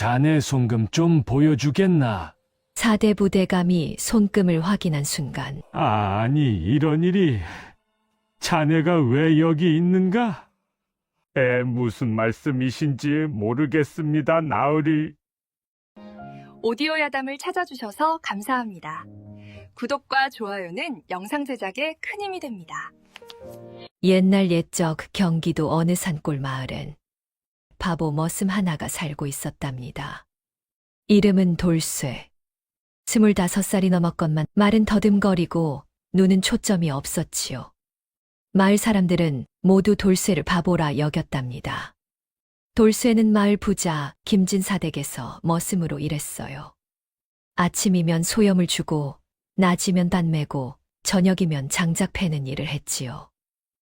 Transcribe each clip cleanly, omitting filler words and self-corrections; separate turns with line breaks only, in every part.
자네 손금 좀 보여주겠나?
4대 부대감이 손금을 확인한 순간
아니, 이런 일이. 자네가 왜 여기 있는가? 무슨 말씀이신지 모르겠습니다, 나으리.
오디오 야담을 찾아주셔서 감사합니다. 구독과 좋아요는 영상 제작에 큰 힘이 됩니다.
옛날 옛적 경기도 어느 산골 마을엔 바보 머슴 하나가 살고 있었답니다. 이름은 돌쇠. 25살이 넘었건만 말은 더듬거리고 눈은 초점이 없었지요. 마을 사람들은 모두 돌쇠를 바보라 여겼답니다. 돌쇠는 마을 부자 김진사 댁에서 머슴으로 일했어요. 아침이면 소염을 주고 낮이면 단 메고 저녁이면 장작 패는 일을 했지요.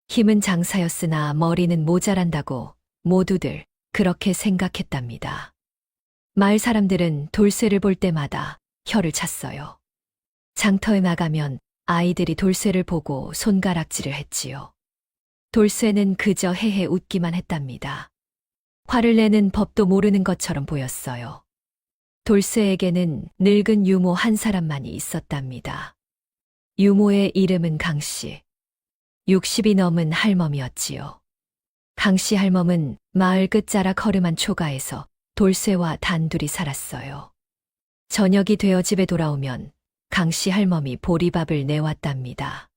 힘은 장사였으나 머리는 모자란다고 모두들 그렇게 생각했답니다. 마을 사람들은 돌쇠를 볼 때마다 혀를 찼어요. 장터에 나가면 아이들이 돌쇠를 보고 손가락질을 했지요. 돌쇠는 그저 헤헤 웃기만 했답니다. 화를 내는 법도 모르는 것처럼 보였어요. 돌쇠에게는 늙은 유모 한 사람만이 있었답니다. 유모의 이름은 강씨. 60이 넘은 할멈이었지요. 강씨 할멈은 마을 끝자락 허름한 초가에서 돌쇠와 단둘이 살았어요. 저녁이 되어 집에 돌아오면 강씨 할멈이 보리밥을 내왔답니다.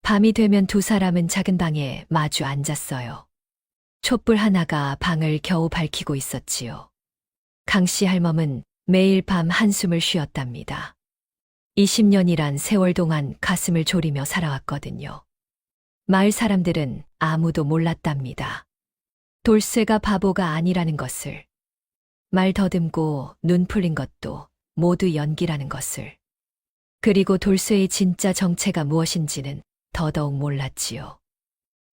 밤이 되면 두 사람은 작은 방에 마주 앉았어요. 촛불 하나가 방을 겨우 밝히고 있었지요. 강씨 할멈은 매일 밤 한숨을 쉬었답니다. 20년이란 세월 동안 가슴을 졸이며 살아왔거든요. 마을 사람들은 아무도 몰랐답니다. 돌쇠가 바보가 아니라는 것을, 말 더듬고 눈 풀린 것도 모두 연기라는 것을, 그리고 돌쇠의 진짜 정체가 무엇인지는 더더욱 몰랐지요.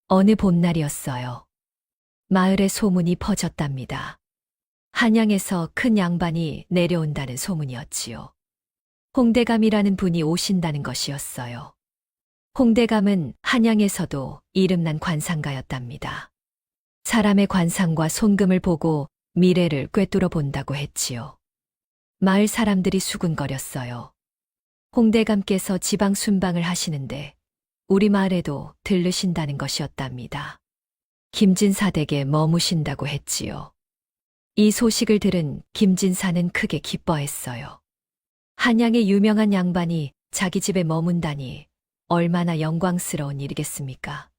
어느 봄날이었어요. 마을에 소문이 퍼졌답니다. 한양에서 큰 양반이 내려온다는 소문이었지요. 홍대감이라는 분이 오신다는 것이었어요. 홍대감은 한양에서도 이름난 관상가였답니다. 사람의 관상과 손금을 보고 미래를 꿰뚫어 본다고 했지요. 마을 사람들이 수군거렸어요. 홍대감께서 지방 순방을 하시는데 우리 마을에도 들르신다는 것이었답니다. 김진사 댁에 머무신다고 했지요. 이 소식을 들은 김진사는 크게 기뻐했어요. 한양의 유명한 양반이 자기 집에 머문다니 얼마나 영광스러운 일이겠습니까?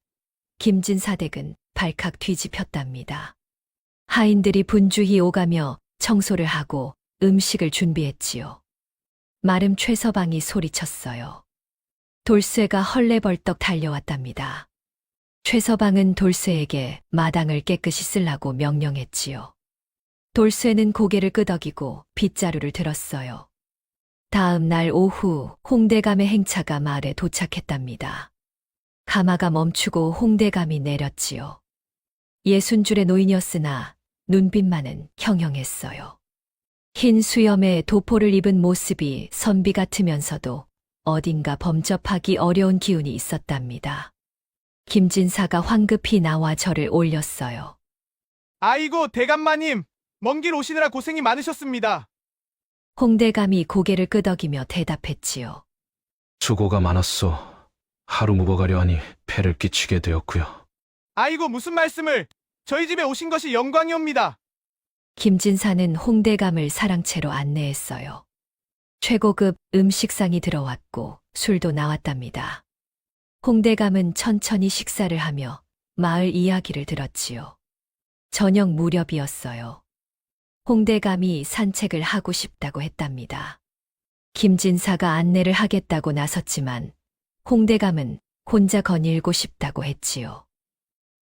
김진사 댁은 발칵 뒤집혔답니다. 하인들이 분주히 오가며 청소를 하고 음식을 준비했지요. 마름 최서방이 소리쳤어요. 돌쇠가 헐레벌떡 달려왔답니다. 최서방은 돌쇠에게 마당을 깨끗이 쓰라고 명령했지요. 돌쇠는 고개를 끄덕이고 빗자루를 들었어요. 다음 날 오후 홍대감의 행차가 마을에 도착했답니다. 가마가 멈추고 홍대감이 내렸지요. 60줄의 노인이었으나 눈빛만은 형형했어요. 흰 수염에 도포를 입은 모습이 선비 같으면서도 어딘가 범접하기 어려운 기운이 있었답니다. 김진사가 황급히 나와 절을 올렸어요.
아이고 대감마님, 먼 길 오시느라 고생이 많으셨습니다.
홍대감이 고개를 끄덕이며 대답했지요.
수고가 많았소. 하루 묵어가려 하니 폐를 끼치게 되었고요.
아이고 무슨 말씀을, 저희 집에 오신 것이 영광이옵니다.
김진사는 홍대감을 사랑채로 안내했어요. 최고급 음식상이 들어왔고 술도 나왔답니다. 홍대감은 천천히 식사를 하며 마을 이야기를 들었지요. 저녁 무렵이었어요. 홍대감이 산책을 하고 싶다고 했답니다. 김진사가 안내를 하겠다고 나섰지만 홍대감은 혼자 거닐고 싶다고 했지요.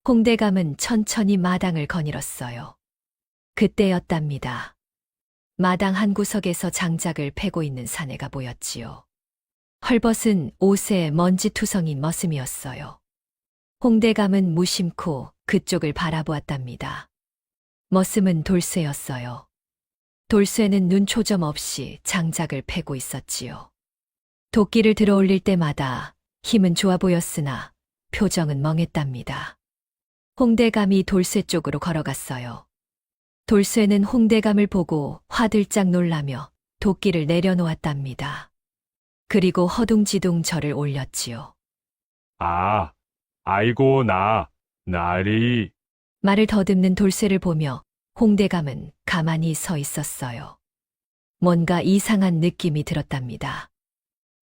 홍대감은 천천히 마당을 거닐었어요. 그때였답니다. 마당 한 구석에서 장작을 패고 있는 사내가 보였지요. 헐벗은 옷에 먼지투성인 머슴이었어요. 홍대감은 무심코 그쪽을 바라보았답니다. 머슴은 돌쇠였어요. 돌쇠는 눈초점 없이 장작을 패고 있었지요. 도끼를 들어올릴 때마다 힘은 좋아 보였으나 표정은 멍했답니다. 홍대감이 돌쇠 쪽으로 걸어갔어요. 돌쇠는 홍대감을 보고 화들짝 놀라며 도끼를 내려놓았답니다. 그리고 허둥지둥 절을 올렸지요.
아, 아이고, 나리.
말을 더듬는 돌쇠를 보며 홍대감은 가만히 서 있었어요. 뭔가 이상한 느낌이 들었답니다.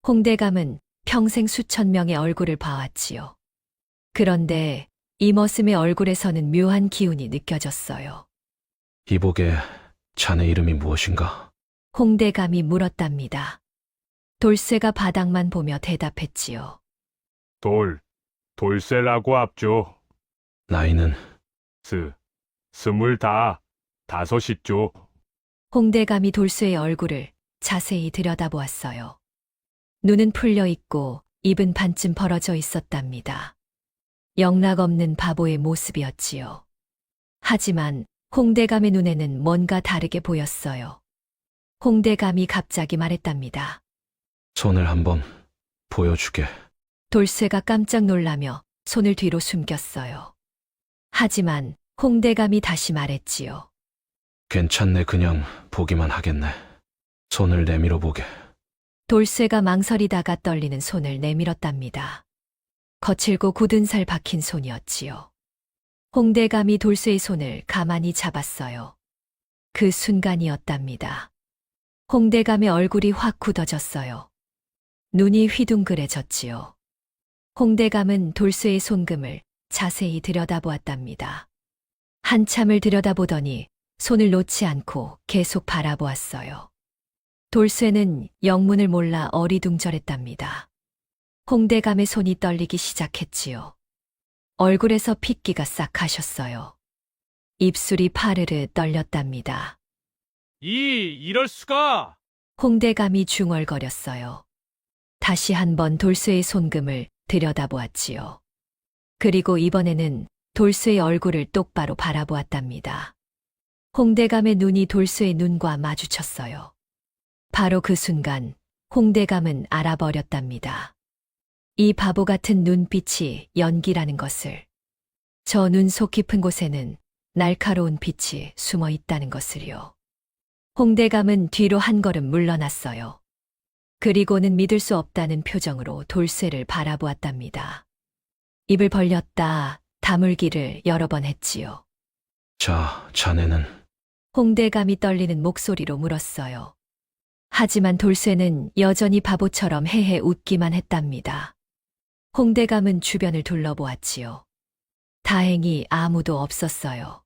홍대감은 평생 수천 명의 얼굴을 봐왔지요. 그런데 이머슴의 얼굴에서는 묘한 기운이 느껴졌어요.
이복의 자네 이름이 무엇인가?
홍대감이 물었답니다. 돌쇠가 바닥만 보며 대답했지요.
돌쇠라고 합죠.
나이는
25이죠.
홍대감이 돌쇠의 얼굴을 자세히 들여다보았어요. 눈은 풀려 있고 입은 반쯤 벌어져 있었답니다. 영락없는 바보의 모습이었지요. 하지만 홍대감의 눈에는 뭔가 다르게 보였어요. 홍대감이 갑자기 말했답니다.
손을 한번 보여주게.
돌쇠가 깜짝 놀라며 손을 뒤로 숨겼어요. 하지만 홍대감이 다시 말했지요.
괜찮네, 그냥 보기만 하겠네. 손을 내밀어 보게.
돌쇠가 망설이다가 떨리는 손을 내밀었답니다. 거칠고 굳은 살 박힌 손이었지요. 홍대감이 돌쇠의 손을 가만히 잡았어요. 그 순간이었답니다. 홍대감의 얼굴이 확 굳어졌어요. 눈이 휘둥그레졌지요. 홍대감은 돌쇠의 손금을 자세히 들여다보았답니다. 한참을 들여다보더니 손을 놓지 않고 계속 바라보았어요. 돌쇠는 영문을 몰라 어리둥절했답니다. 홍대감의 손이 떨리기 시작했지요. 얼굴에서 핏기가 싹 가셨어요. 입술이 파르르 떨렸답니다.
이럴 수가!
홍대감이 중얼거렸어요. 다시 한번 돌쇠의 손금을 들여다보았지요. 그리고 이번에는 돌쇠의 얼굴을 똑바로 바라보았답니다. 홍대감의 눈이 돌쇠의 눈과 마주쳤어요. 바로 그 순간 홍대감은 알아버렸답니다. 이 바보 같은 눈빛이 연기라는 것을. 저 눈 속 깊은 곳에는 날카로운 빛이 숨어 있다는 것을요. 홍대감은 뒤로 한 걸음 물러났어요. 그리고는 믿을 수 없다는 표정으로 돌쇠를 바라보았답니다. 입을 벌렸다 다물기를 여러 번 했지요.
자네는
홍대감이 떨리는 목소리로 물었어요. 하지만 돌쇠는 여전히 바보처럼 헤헤 웃기만 했답니다. 홍대감은 주변을 둘러보았지요. 다행히 아무도 없었어요.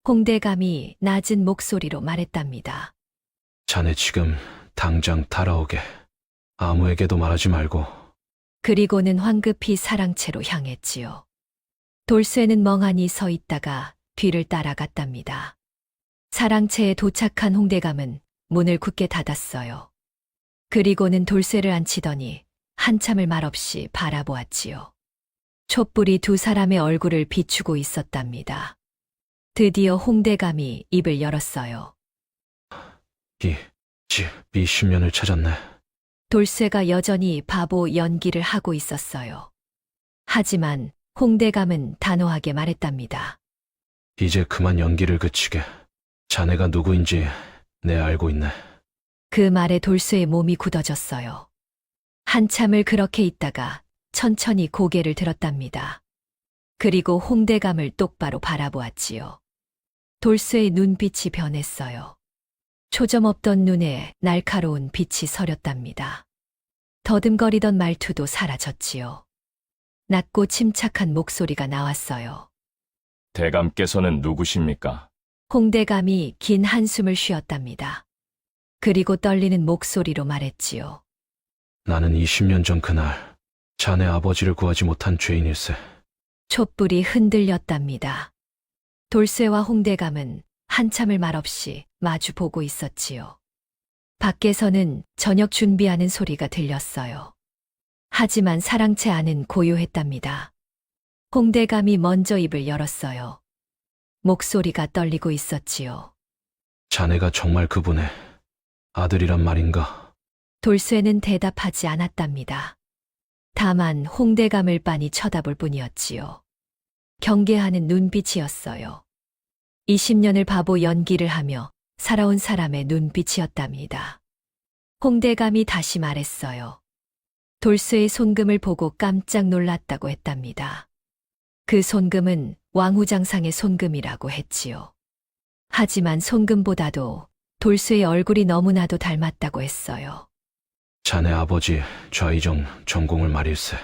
홍대감이 낮은 목소리로 말했답니다.
자네 지금 당장 따라오게. 아무에게도 말하지 말고.
그리고는 황급히 사랑채로 향했지요. 돌쇠는 멍하니 서 있다가 뒤를 따라갔답니다. 사랑채에 도착한 홍대감은 문을 굳게 닫았어요. 그리고는 돌쇠를 앉히더니 한참을 말없이 바라보았지요. 촛불이 두 사람의 얼굴을 비추고 있었답니다. 드디어 홍대감이 입을 열었어요.
이 신면을 찾았네.
돌쇠가 여전히 바보 연기를 하고 있었어요. 하지만 홍대감은 단호하게 말했답니다.
이제 그만 연기를 그치게. 자네가 누구인지 내 알고 있네.
그 말에 돌쇠의 몸이 굳어졌어요. 한참을 그렇게 있다가 천천히 고개를 들었답니다. 그리고 홍대감을 똑바로 바라보았지요. 돌쇠의 눈빛이 변했어요. 초점 없던 눈에 날카로운 빛이 서렸답니다. 더듬거리던 말투도 사라졌지요. 낮고 침착한 목소리가 나왔어요.
대감께서는 누구십니까?
홍대감이 긴 한숨을 쉬었답니다. 그리고 떨리는 목소리로 말했지요.
나는 20년 전 그날 자네 아버지를 구하지 못한 죄인일세.
촛불이 흔들렸답니다. 돌쇠와 홍대감은 한참을 말없이 마주 보고 있었지요. 밖에서는 저녁 준비하는 소리가 들렸어요. 하지만 사랑채 안은 고요했답니다. 홍대감이 먼저 입을 열었어요. 목소리가 떨리고 있었지요.
자네가 정말 그분의 아들이란 말인가?
돌쇠는 대답하지 않았답니다. 다만 홍대감을 빤히 쳐다볼 뿐이었지요. 경계하는 눈빛이었어요. 20년을 바보 연기를 하며 살아온 사람의 눈빛이었답니다. 홍대감이 다시 말했어요. 돌쇠의 손금을 보고 깜짝 놀랐다고 했답니다. 그 손금은 왕후장상의 손금이라고 했지요. 하지만 손금보다도 돌쇠의 얼굴이 너무나도 닮았다고 했어요.
자네 아버지 좌의정 전공을 말일세.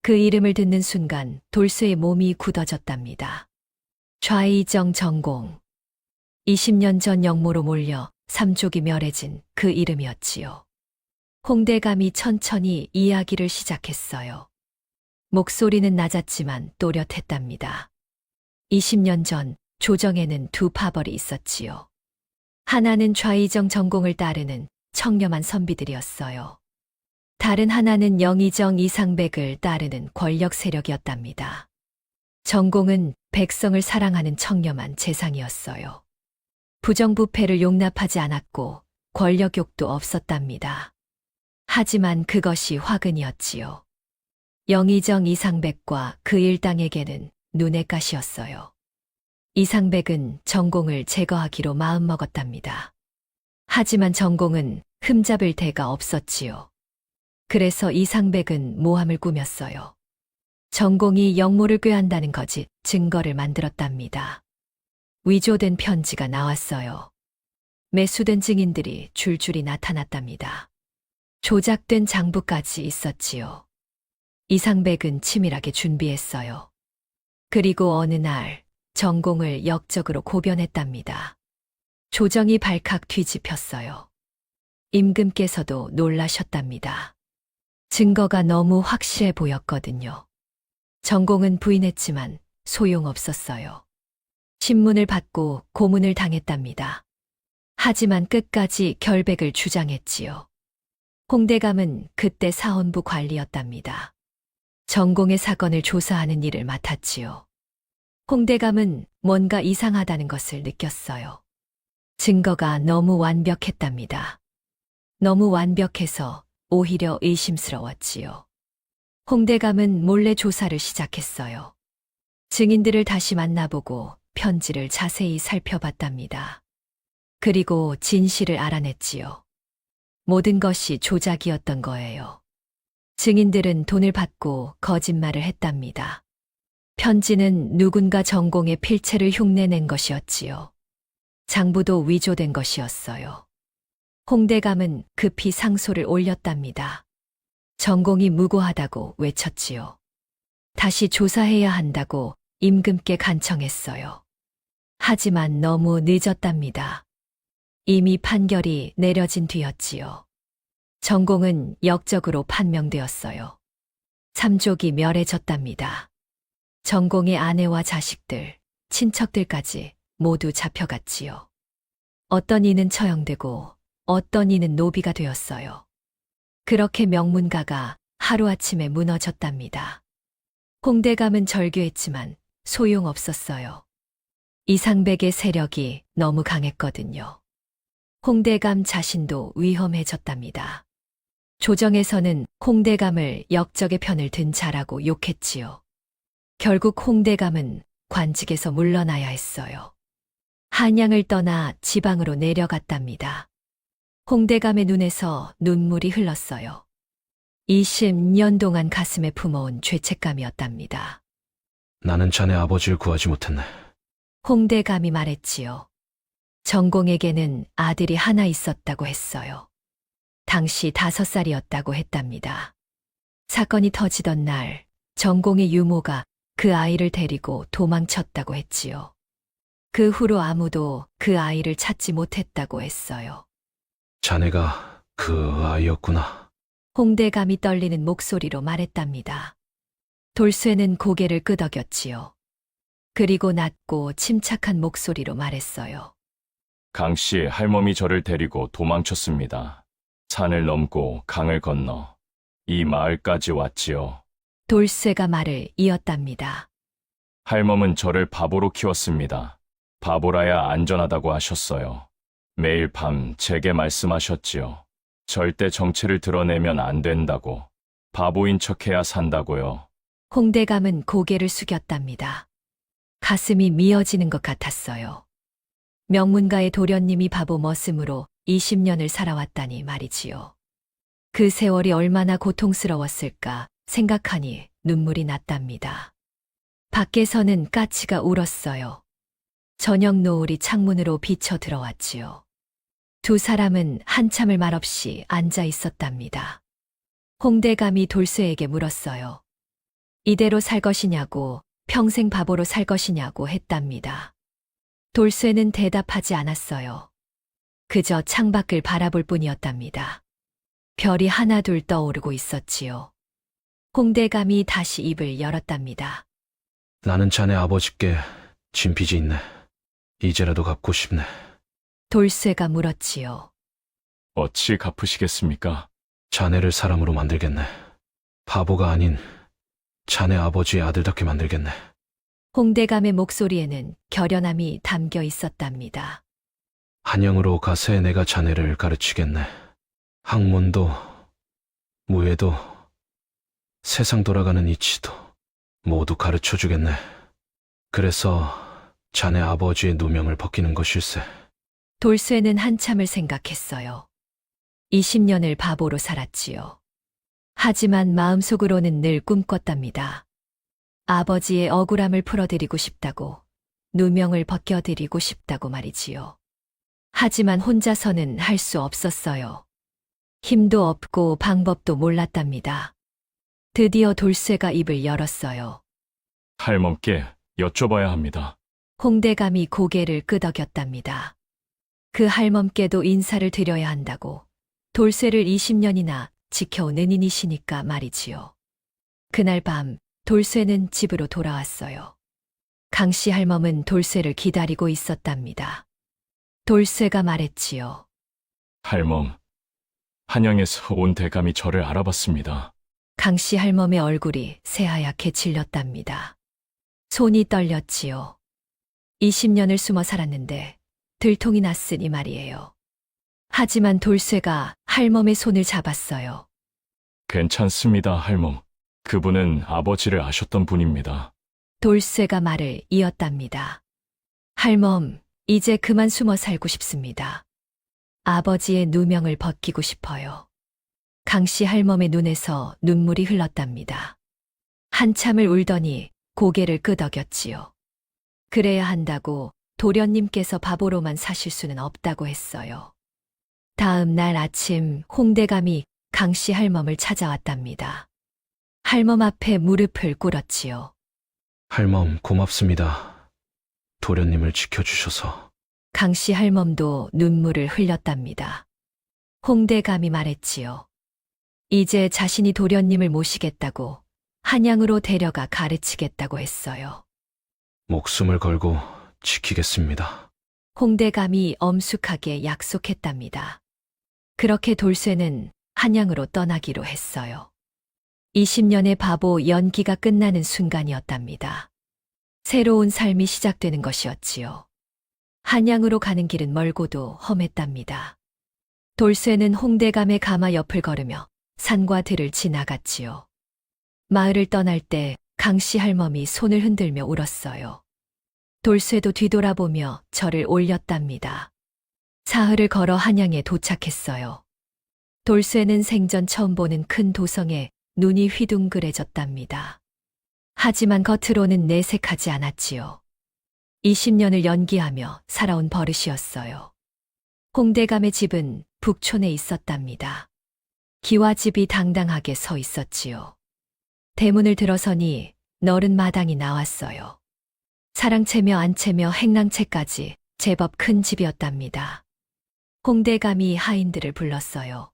그 이름을 듣는 순간 돌쇠의 몸이 굳어졌답니다. 좌의정 전공. 20년 전 영모로 몰려 삼족이 멸해진 그 이름이었지요. 홍대감이 천천히 이야기를 시작했어요. 목소리는 낮았지만 또렷했답니다. 20년 전 조정에는 두 파벌이 있었지요. 하나는 좌의정 전공을 따르는 청렴한 선비들이었어요. 다른 하나는 영의정 이상백을 따르는 권력 세력이었답니다. 전공은 백성을 사랑하는 청렴한 재상이었어요. 부정부패를 용납하지 않았고 권력욕도 없었답니다. 하지만 그것이 화근이었지요. 영의정 이상백과 그 일당에게는 눈의 가시였어요. 이상백은 전공을 제거하기로 마음먹었답니다. 하지만 전공은 흠잡을 데가 없었지요. 그래서 이상백은 모함을 꾸몄어요. 전공이 영모를 꾀한다는 거짓 증거를 만들었답니다. 위조된 편지가 나왔어요. 매수된 증인들이 줄줄이 나타났답니다. 조작된 장부까지 있었지요. 이상백은 치밀하게 준비했어요. 그리고 어느 날 전공을 역적으로 고변했답니다. 조정이 발칵 뒤집혔어요. 임금께서도 놀라셨답니다. 증거가 너무 확실해 보였거든요. 전공은 부인했지만 소용없었어요. 신문을 받고 고문을 당했답니다. 하지만 끝까지 결백을 주장했지요. 홍대감은 그때 사헌부 관리였답니다. 전공의 사건을 조사하는 일을 맡았지요. 홍대감은 뭔가 이상하다는 것을 느꼈어요. 증거가 너무 완벽했답니다. 너무 완벽해서 오히려 의심스러웠지요. 홍대감은 몰래 조사를 시작했어요. 증인들을 다시 만나보고 편지를 자세히 살펴봤답니다. 그리고 진실을 알아냈지요. 모든 것이 조작이었던 거예요. 증인들은 돈을 받고 거짓말을 했답니다. 편지는 누군가 전공의 필체를 흉내낸 것이었지요. 장부도 위조된 것이었어요. 홍대감은 급히 상소를 올렸답니다. 전공이 무고하다고 외쳤지요. 다시 조사해야 한다고 임금께 간청했어요. 하지만 너무 늦었답니다. 이미 판결이 내려진 뒤였지요. 전공은 역적으로 판명되었어요. 삼족이 멸해졌답니다. 전공의 아내와 자식들, 친척들까지 모두 잡혀갔지요. 어떤 이는 처형되고 어떤 이는 노비가 되었어요. 그렇게 명문가가 하루아침에 무너졌답니다. 홍대감은 절규했지만 소용없었어요. 이상백의 세력이 너무 강했거든요. 홍대감 자신도 위험해졌답니다. 조정에서는 홍대감을 역적의 편을 든 자라고 욕했지요. 결국 홍대감은 관직에서 물러나야 했어요. 한양을 떠나 지방으로 내려갔답니다. 홍대감의 눈에서 눈물이 흘렀어요. 20년 동안 가슴에 품어온 죄책감이었답니다.
나는 자네 아버지를 구하지 못했네.
홍대감이 말했지요. 전공에게는 아들이 하나 있었다고 했어요. 당시 5살이었다고 했답니다. 사건이 터지던 날 전공의 유모가 그 아이를 데리고 도망쳤다고 했지요. 그 후로 아무도 그 아이를 찾지 못했다고 했어요.
자네가 그 아이였구나.
홍대감이 떨리는 목소리로 말했답니다. 돌쇠는 고개를 끄덕였지요. 그리고 낮고 침착한 목소리로 말했어요.
강씨 할멈이 저를 데리고 도망쳤습니다. 산을 넘고 강을 건너 이 마을까지 왔지요.
돌쇠가 말을 이었답니다.
할멈은 저를 바보로 키웠습니다. 바보라야 안전하다고 하셨어요. 매일 밤 제게 말씀하셨지요. 절대 정체를 드러내면 안 된다고. 바보인 척해야 산다고요.
홍대감은 고개를 숙였답니다. 가슴이 미어지는 것 같았어요. 명문가의 도련님이 바보 머슴으로 20년을 살아왔다니 말이지요. 그 세월이 얼마나 고통스러웠을까 생각하니 눈물이 났답니다. 밖에서는 까치가 울었어요. 저녁 노을이 창문으로 비쳐 들어왔지요. 두 사람은 한참을 말없이 앉아 있었답니다. 홍대감이 돌쇠에게 물었어요. 이대로 살 것이냐고, 평생 바보로 살 것이냐고 했답니다. 돌쇠는 대답하지 않았어요. 그저 창밖을 바라볼 뿐이었답니다. 별이 하나둘 떠오르고 있었지요. 홍대감이 다시 입을 열었답니다.
나는 자네 아버지께 진 빚이 있네. 이제라도 갚고 싶네.
돌쇠가 물었지요.
어찌 갚으시겠습니까?
자네를 사람으로 만들겠네. 바보가 아닌 자네 아버지의 아들답게 만들겠네.
홍대감의 목소리에는 결연함이 담겨 있었답니다.
한양으로 가세 내가 자네를 가르치겠네. 학문도, 무예도, 세상 돌아가는 이치도 모두 가르쳐 주겠네. 그래서 자네 아버지의 누명을 벗기는 것일세.
돌쇠는 한참을 생각했어요. 20년을 바보로 살았지요. 하지만 마음속으로는 늘 꿈꿨답니다. 아버지의 억울함을 풀어드리고 싶다고, 누명을 벗겨드리고 싶다고 말이지요. 하지만 혼자서는 할 수 없었어요. 힘도 없고 방법도 몰랐답니다. 드디어 돌쇠가 입을 열었어요.
할멈께 여쭤봐야 합니다.
홍대감이 고개를 끄덕였답니다. 그 할멈께도 인사를 드려야 한다고, 돌쇠를 20년이나 지켜온 은인이시니까 말이지요. 그날 밤 돌쇠는 집으로 돌아왔어요. 강씨 할멈은 돌쇠를 기다리고 있었답니다. 돌쇠가 말했지요.
할멈, 한양에서 온 대감이 저를 알아봤습니다.
강씨 할멈의 얼굴이 새하얗게 질렸답니다. 손이 떨렸지요. 20년을 숨어 살았는데 들통이 났으니 말이에요. 하지만 돌쇠가 할멈의 손을 잡았어요.
괜찮습니다, 할멈. 그분은 아버지를 아셨던 분입니다.
돌쇠가 말을 이었답니다. 할멈, 이제 그만 숨어 살고 싶습니다. 아버지의 누명을 벗기고 싶어요. 강씨 할멈의 눈에서 눈물이 흘렀답니다. 한참을 울더니 고개를 끄덕였지요. 그래야 한다고 도련님께서 바보로만 사실 수는 없다고 했어요. 다음 날 아침 홍대감이 강씨 할멈을 찾아왔답니다. 할멈 앞에 무릎을 꿇었지요.
할멈 고맙습니다. 도련님을 지켜주셔서.
강씨 할멈도 눈물을 흘렸답니다. 홍대감이 말했지요. 이제 자신이 도련님을 모시겠다고 한양으로 데려가 가르치겠다고 했어요.
목숨을 걸고 지키겠습니다.
홍대감이 엄숙하게 약속했답니다. 그렇게 돌쇠는 한양으로 떠나기로 했어요. 20년의 바보 연기가 끝나는 순간이었답니다. 새로운 삶이 시작되는 것이었지요. 한양으로 가는 길은 멀고도 험했답니다. 돌쇠는 홍대감의 가마 옆을 걸으며 산과 들을 지나갔지요. 마을을 떠날 때 강씨 할멈이 손을 흔들며 울었어요. 돌쇠도 뒤돌아보며 절을 올렸답니다. 사흘을 걸어 한양에 도착했어요. 돌쇠는 생전 처음 보는 큰 도성에 눈이 휘둥그레졌답니다. 하지만 겉으로는 내색하지 않았지요. 20년을 연기하며 살아온 버릇이었어요. 홍대감의 집은 북촌에 있었답니다. 기와집이 당당하게 서 있었지요. 대문을 들어서니 너른 마당이 나왔어요. 사랑채며 안채며 행랑채까지 제법 큰 집이었답니다. 홍대감이 하인들을 불렀어요.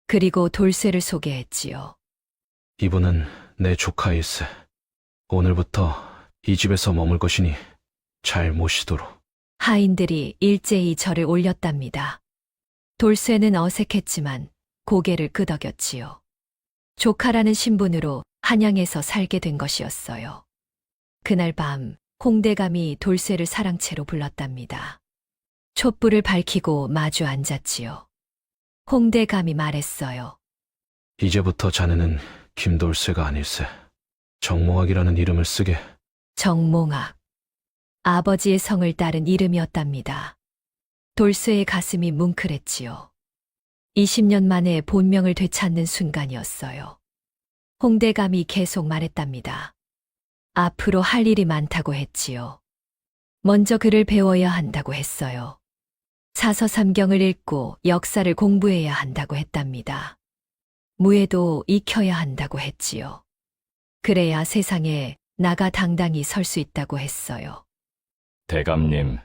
그리고 돌쇠를 소개했지요.
이분은 내 조카일세. 오늘부터 이 집에서 머물 것이니 잘 모시도록.
하인들이 일제히 절을 올렸답니다. 돌쇠는 어색했지만 고개를 끄덕였지요. 조카라는 신분으로 한양에서 살게 된 것이었어요. 그날 밤 홍대감이 돌쇠를 사랑채로 불렀답니다. 촛불을 밝히고 마주 앉았지요. 홍대감이 말했어요.
이제부터 자네는 김돌쇠가 아닐세. 정몽학이라는 이름을 쓰게.
정몽학. 아버지의 성을 따른 이름이었답니다. 돌쇠의 가슴이 뭉클했지요. 20년 만에 본명을 되찾는 순간이었어요. 홍대감이 계속 말했답니다. 앞으로 할 일이 많다고 했지요. 먼저 글을 배워야 한다고 했어요. 사서삼경을 읽고 역사를 공부해야 한다고 했답니다. 무예도 익혀야 한다고 했지요. 그래야 세상에 나가 당당히 설 수 있다고 했어요.
대감님,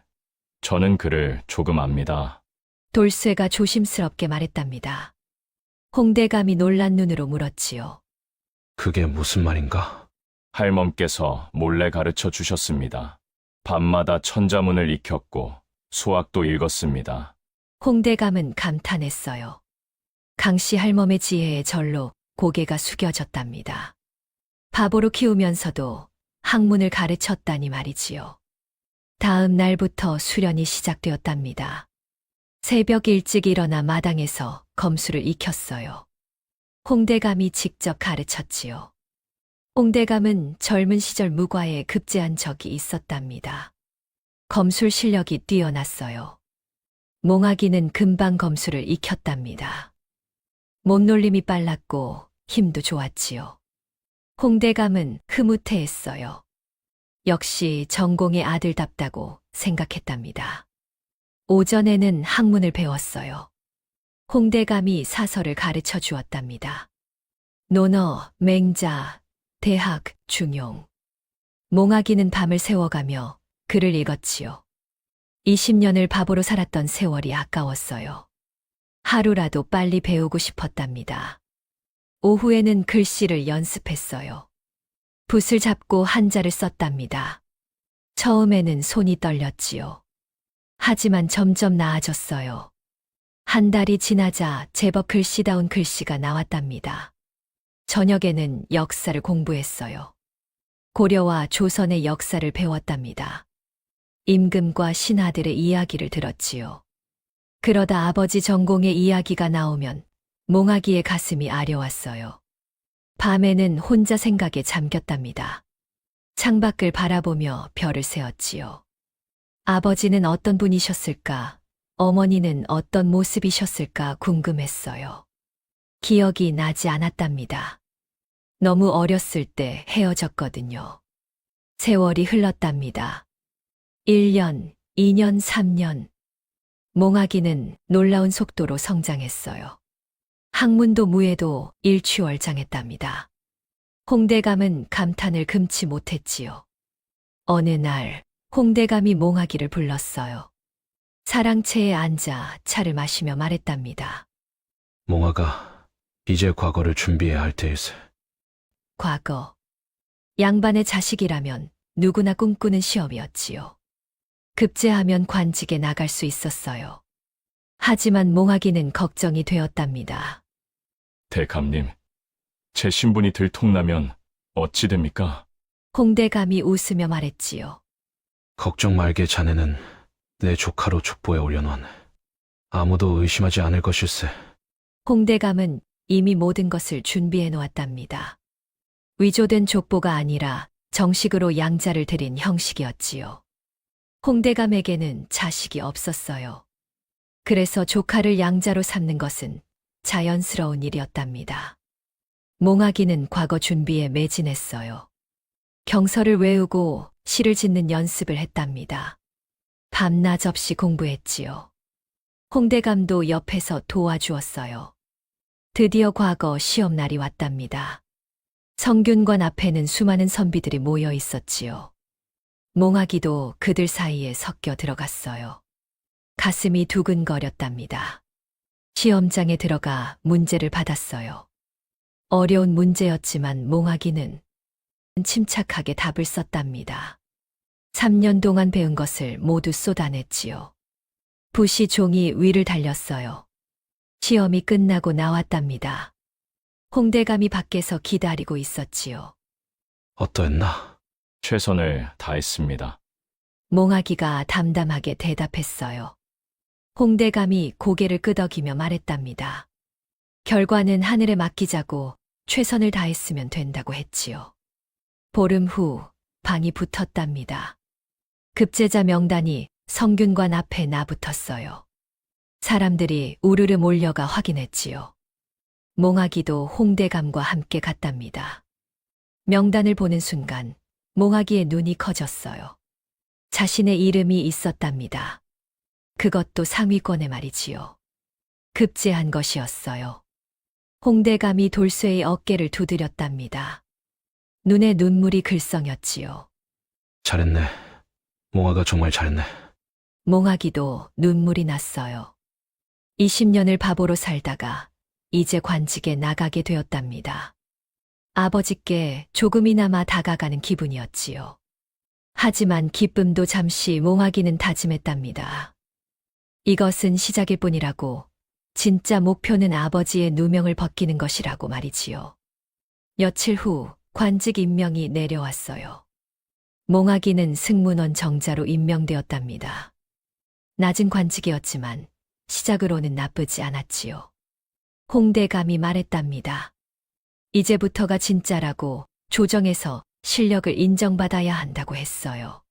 저는 글을 조금 압니다.
돌쇠가 조심스럽게 말했답니다. 홍대감이 놀란 눈으로 물었지요.
그게 무슨 말인가?
할멈께서 몰래 가르쳐 주셨습니다. 밤마다 천자문을 익혔고 수학도 읽었습니다.
홍대감은 감탄했어요. 강씨 할멈의 지혜에 절로 고개가 숙여졌답니다. 바보로 키우면서도 학문을 가르쳤다니 말이지요. 다음 날부터 수련이 시작되었답니다. 새벽 일찍 일어나 마당에서 검수를 익혔어요. 홍대감이 직접 가르쳤지요. 홍대감은 젊은 시절 무과에 급제한 적이 있었답니다. 검술 실력이 뛰어났어요. 몽아기는 금방 검술을 익혔답니다. 몸놀림이 빨랐고 힘도 좋았지요. 홍대감은 흐뭇해했어요. 역시 전공의 아들답다고 생각했답니다. 오전에는 학문을 배웠어요. 홍대감이 사설을 가르쳐 주었답니다. 논어, 맹자, 대학, 중용. 몽아기는 밤을 새워가며 글을 읽었지요. 20년을 바보로 살았던 세월이 아까웠어요. 하루라도 빨리 배우고 싶었답니다. 오후에는 글씨를 연습했어요. 붓을 잡고 한자를 썼답니다. 처음에는 손이 떨렸지요. 하지만 점점 나아졌어요. 한 달이 지나자 제법 글씨다운 글씨가 나왔답니다. 저녁에는 역사를 공부했어요. 고려와 조선의 역사를 배웠답니다. 임금과 신하들의 이야기를 들었지요. 그러다 아버지 전공의 이야기가 나오면 몽아기의 가슴이 아려왔어요. 밤에는 혼자 생각에 잠겼답니다. 창밖을 바라보며 별을 세었지요. 아버지는 어떤 분이셨을까? 어머니는 어떤 모습이셨을까 궁금했어요. 기억이 나지 않았답니다. 너무 어렸을 때 헤어졌거든요. 세월이 흘렀답니다. 1년, 2년, 3년. 몽아기는 놀라운 속도로 성장했어요. 학문도 무예도 일취월장했답니다. 홍대감은 감탄을 금치 못했지요. 어느 날 홍대감이 몽아기를 불렀어요. 사랑채에 앉아 차를 마시며 말했답니다.
몽아가 이제 과거를 준비해야 할 테일세.
과거. 양반의 자식이라면 누구나 꿈꾸는 시험이었지요. 급제하면 관직에 나갈 수 있었어요. 하지만 몽아기는 걱정이 되었답니다.
대감님, 제 신분이 들통나면 어찌 됩니까?
홍대감이 웃으며 말했지요.
걱정 말게 자네는 내 조카로 족보에 올려놓은 아무도 의심하지 않을 것일세.
홍대감은 이미 모든 것을 준비해 놓았답니다. 위조된 족보가 아니라 정식으로 양자를 드린 형식이었지요. 홍대감에게는 자식이 없었어요. 그래서 조카를 양자로 삼는 것은 자연스러운 일이었답니다. 몽아기는 과거 준비에 매진했어요. 경서를 외우고 시를 짓는 연습을 했답니다. 밤낮 없이 공부했지요. 홍대감도 옆에서 도와주었어요. 드디어 과거 시험날이 왔답니다. 성균관 앞에는 수많은 선비들이 모여 있었지요. 몽아기도 그들 사이에 섞여 들어갔어요. 가슴이 두근거렸답니다. 시험장에 들어가 문제를 받았어요. 어려운 문제였지만 몽아기는 침착하게 답을 썼답니다. 3년 동안 배운 것을 모두 쏟아냈지요. 붓이 종이 위를 달렸어요. 시험이 끝나고 나왔답니다. 홍대감이 밖에서 기다리고 있었지요.
어떠했나?
최선을 다했습니다.
몽아기가 담담하게 대답했어요. 홍대감이 고개를 끄덕이며 말했답니다. 결과는 하늘에 맡기자고 최선을 다했으면 된다고 했지요. 보름 후 방이 붙었답니다. 급제자 명단이 성균관 앞에 나붙었어요. 사람들이 우르르 몰려가 확인했지요. 몽아기도 홍대감과 함께 갔답니다. 명단을 보는 순간 몽아기의 눈이 커졌어요. 자신의 이름이 있었답니다. 그것도 상위권에 말이지요. 급제한 것이었어요. 홍대감이 돌쇠의 어깨를 두드렸답니다. 눈에 눈물이 글썽였지요.
잘했네. 몽아가 정말 잘했네.
몽아기도 눈물이 났어요. 20년을 바보로 살다가 이제 관직에 나가게 되었답니다. 아버지께 조금이나마 다가가는 기분이었지요. 하지만 기쁨도 잠시 몽아기는 다짐했답니다. 이것은 시작일 뿐이라고, 진짜 목표는 아버지의 누명을 벗기는 것이라고 말이지요. 며칠 후 관직 임명이 내려왔어요. 몽아기는 승문원 정자로 임명되었답니다. 낮은 관직이었지만 시작으로는 나쁘지 않았지요. 홍대감이 말했답니다. 이제부터가 진짜라고 조정에서 실력을 인정받아야 한다고 했어요.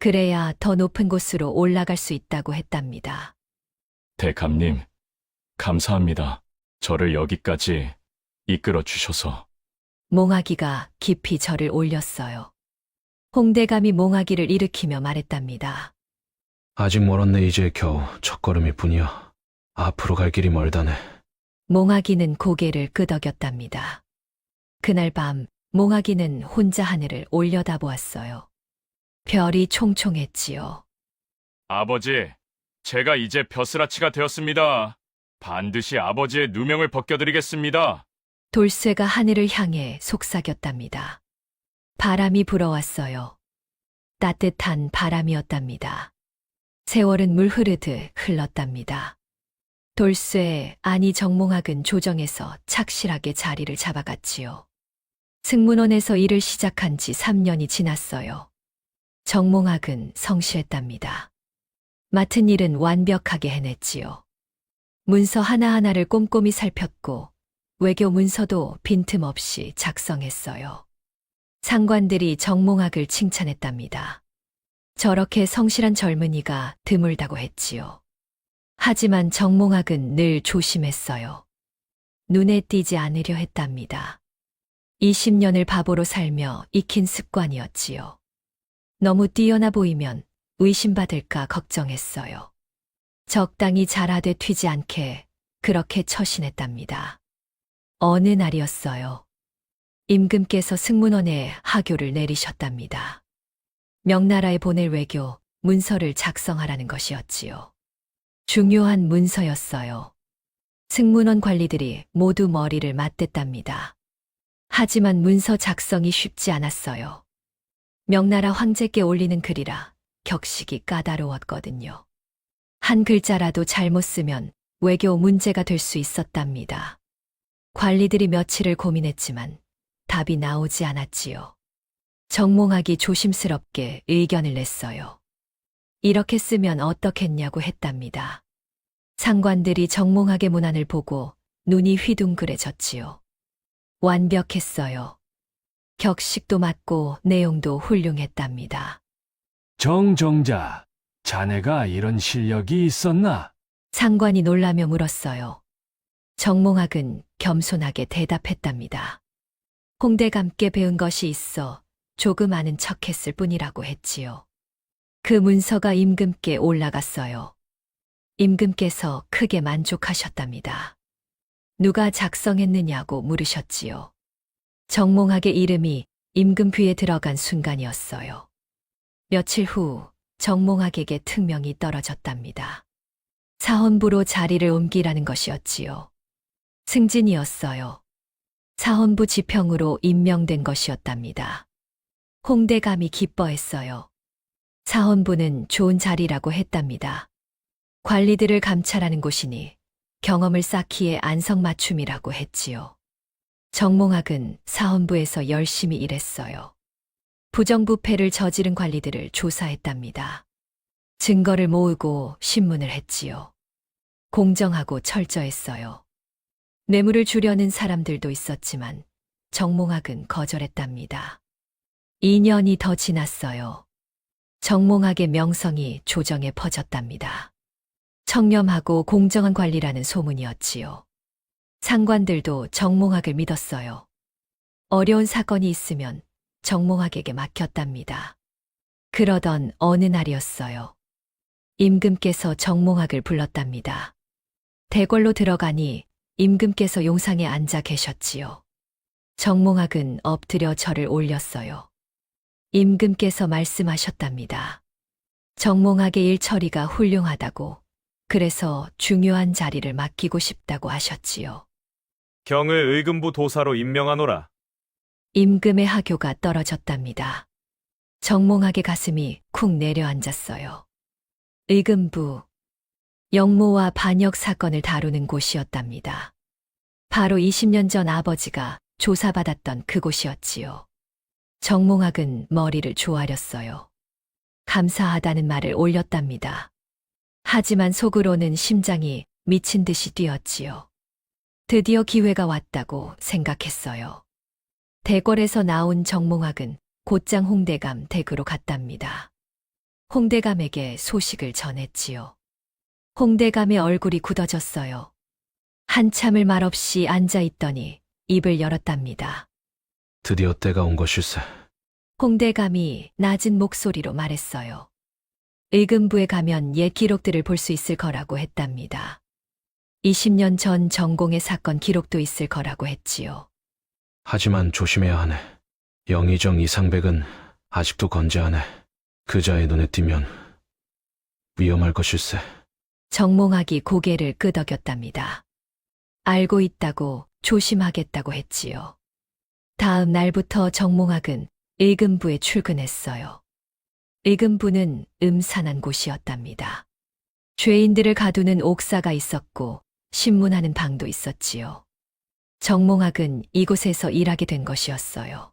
그래야 더 높은 곳으로 올라갈 수 있다고 했답니다.
대감님, 감사합니다. 저를 여기까지 이끌어 주셔서.
몽아기가 깊이 절을 올렸어요. 홍대감이 몽아기를 일으키며 말했답니다.
아직 멀었네. 이제 겨우 첫걸음일 뿐이야. 앞으로 갈 길이 멀다네.
몽아기는 고개를 끄덕였답니다. 그날 밤 몽아기는 혼자 하늘을 올려다보았어요. 별이 총총했지요.
아버지, 제가 이제 벼슬아치가 되었습니다. 반드시 아버지의 누명을 벗겨드리겠습니다.
돌쇠가 하늘을 향해 속삭였답니다. 바람이 불어왔어요. 따뜻한 바람이었답니다. 세월은 물 흐르듯 흘렀답니다. 돌쇠, 아니 정몽학은 조정에서 착실하게 자리를 잡아갔지요. 승문원에서 일을 시작한 지 3년이 지났어요. 정몽학은 성실했답니다. 맡은 일은 완벽하게 해냈지요. 문서 하나하나를 꼼꼼히 살폈고 외교 문서도 빈틈없이 작성했어요. 상관들이 정몽학을 칭찬했답니다. 저렇게 성실한 젊은이가 드물다고 했지요. 하지만 정몽학은 늘 조심했어요. 눈에 띄지 않으려 했답니다. 20년을 바보로 살며 익힌 습관이었지요. 너무 뛰어나 보이면 의심받을까 걱정했어요. 적당히 잘하되 튀지 않게 그렇게 처신했답니다. 어느 날이었어요. 임금께서 승문원에 하교를 내리셨답니다. 명나라에 보낼 외교 문서를 작성하라는 것이었지요. 중요한 문서였어요. 승문원 관리들이 모두 머리를 맞댔답니다. 하지만 문서 작성이 쉽지 않았어요. 명나라 황제께 올리는 글이라 격식이 까다로웠거든요. 한 글자라도 잘못 쓰면 외교 문제가 될 수 있었답니다. 관리들이 며칠을 고민했지만 답이 나오지 않았지요. 정몽학이 조심스럽게 의견을 냈어요. 이렇게 쓰면 어떻겠냐고 했답니다. 상관들이 정몽학의 문안을 보고 눈이 휘둥그레졌지요. 완벽했어요. 격식도 맞고 내용도 훌륭했답니다.
정정자, 자네가 이런 실력이 있었나?
상관이 놀라며 물었어요. 정몽학은 겸손하게 대답했답니다. 홍대감께 배운 것이 있어 조금 아는 척했을 뿐이라고 했지요. 그 문서가 임금께 올라갔어요. 임금께서 크게 만족하셨답니다. 누가 작성했느냐고 물으셨지요. 정몽학의 이름이 임금 귀에 들어간 순간이었어요. 며칠 후 정몽학에게 특명이 떨어졌답니다. 사헌부로 자리를 옮기라는 것이었지요. 승진이었어요. 사헌부 지평으로 임명된 것이었답니다. 홍대감이 기뻐했어요. 사헌부는 좋은 자리라고 했답니다. 관리들을 감찰하는 곳이니 경험을 쌓기에 안성맞춤이라고 했지요. 정몽학은 사헌부에서 열심히 일했어요. 부정부패를 저지른 관리들을 조사했답니다. 증거를 모으고 신문을 했지요. 공정하고 철저했어요. 뇌물을 주려는 사람들도 있었지만 정몽학은 거절했답니다. 2년이 더 지났어요. 정몽학의 명성이 조정에 퍼졌답니다. 청렴하고 공정한 관리라는 소문이었지요. 상관들도 정몽학을 믿었어요. 어려운 사건이 있으면 정몽학에게 맡겼답니다. 그러던 어느 날이었어요. 임금께서 정몽학을 불렀답니다. 대궐로 들어가니 임금께서 용상에 앉아 계셨지요. 정몽학은 엎드려 절을 올렸어요. 임금께서 말씀하셨답니다. 정몽학의 일 처리가 훌륭하다고, 그래서 중요한 자리를 맡기고 싶다고 하셨지요.
경을 의금부 도사로 임명하노라.
임금의 하교가 떨어졌답니다. 정몽학의 가슴이 쿵 내려앉았어요. 의금부, 영모와 반역 사건을 다루는 곳이었답니다. 바로 20년 전 아버지가 조사받았던 그곳이었지요. 정몽학은 머리를 조아렸어요. 감사하다는 말을 올렸답니다. 하지만 속으로는 심장이 미친 듯이 뛰었지요. 드디어 기회가 왔다고 생각했어요. 대궐에서 나온 정몽학은 곧장 홍대감 댁으로 갔답니다. 홍대감에게 소식을 전했지요. 홍대감의 얼굴이 굳어졌어요. 한참을 말없이 앉아 있더니 입을 열었답니다.
드디어 때가 온 것일세.
홍대감이 낮은 목소리로 말했어요. 의금부에 가면 옛 기록들을 볼 수 있을 거라고 했답니다. 20년 전 전공의 사건 기록도 있을 거라고 했지요.
하지만 조심해야 하네. 영의정 이상백은 아직도 건재하네. 그자의 눈에 띄면 위험할 것일세.
정몽학이 고개를 끄덕였답니다. 알고 있다고 조심하겠다고 했지요. 다음 날부터 정몽학은 의금부에 출근했어요. 의금부는 음산한 곳이었답니다. 죄인들을 가두는 옥사가 있었고 신문하는 방도 있었지요. 정몽학은 이곳에서 일하게 된 것이었어요.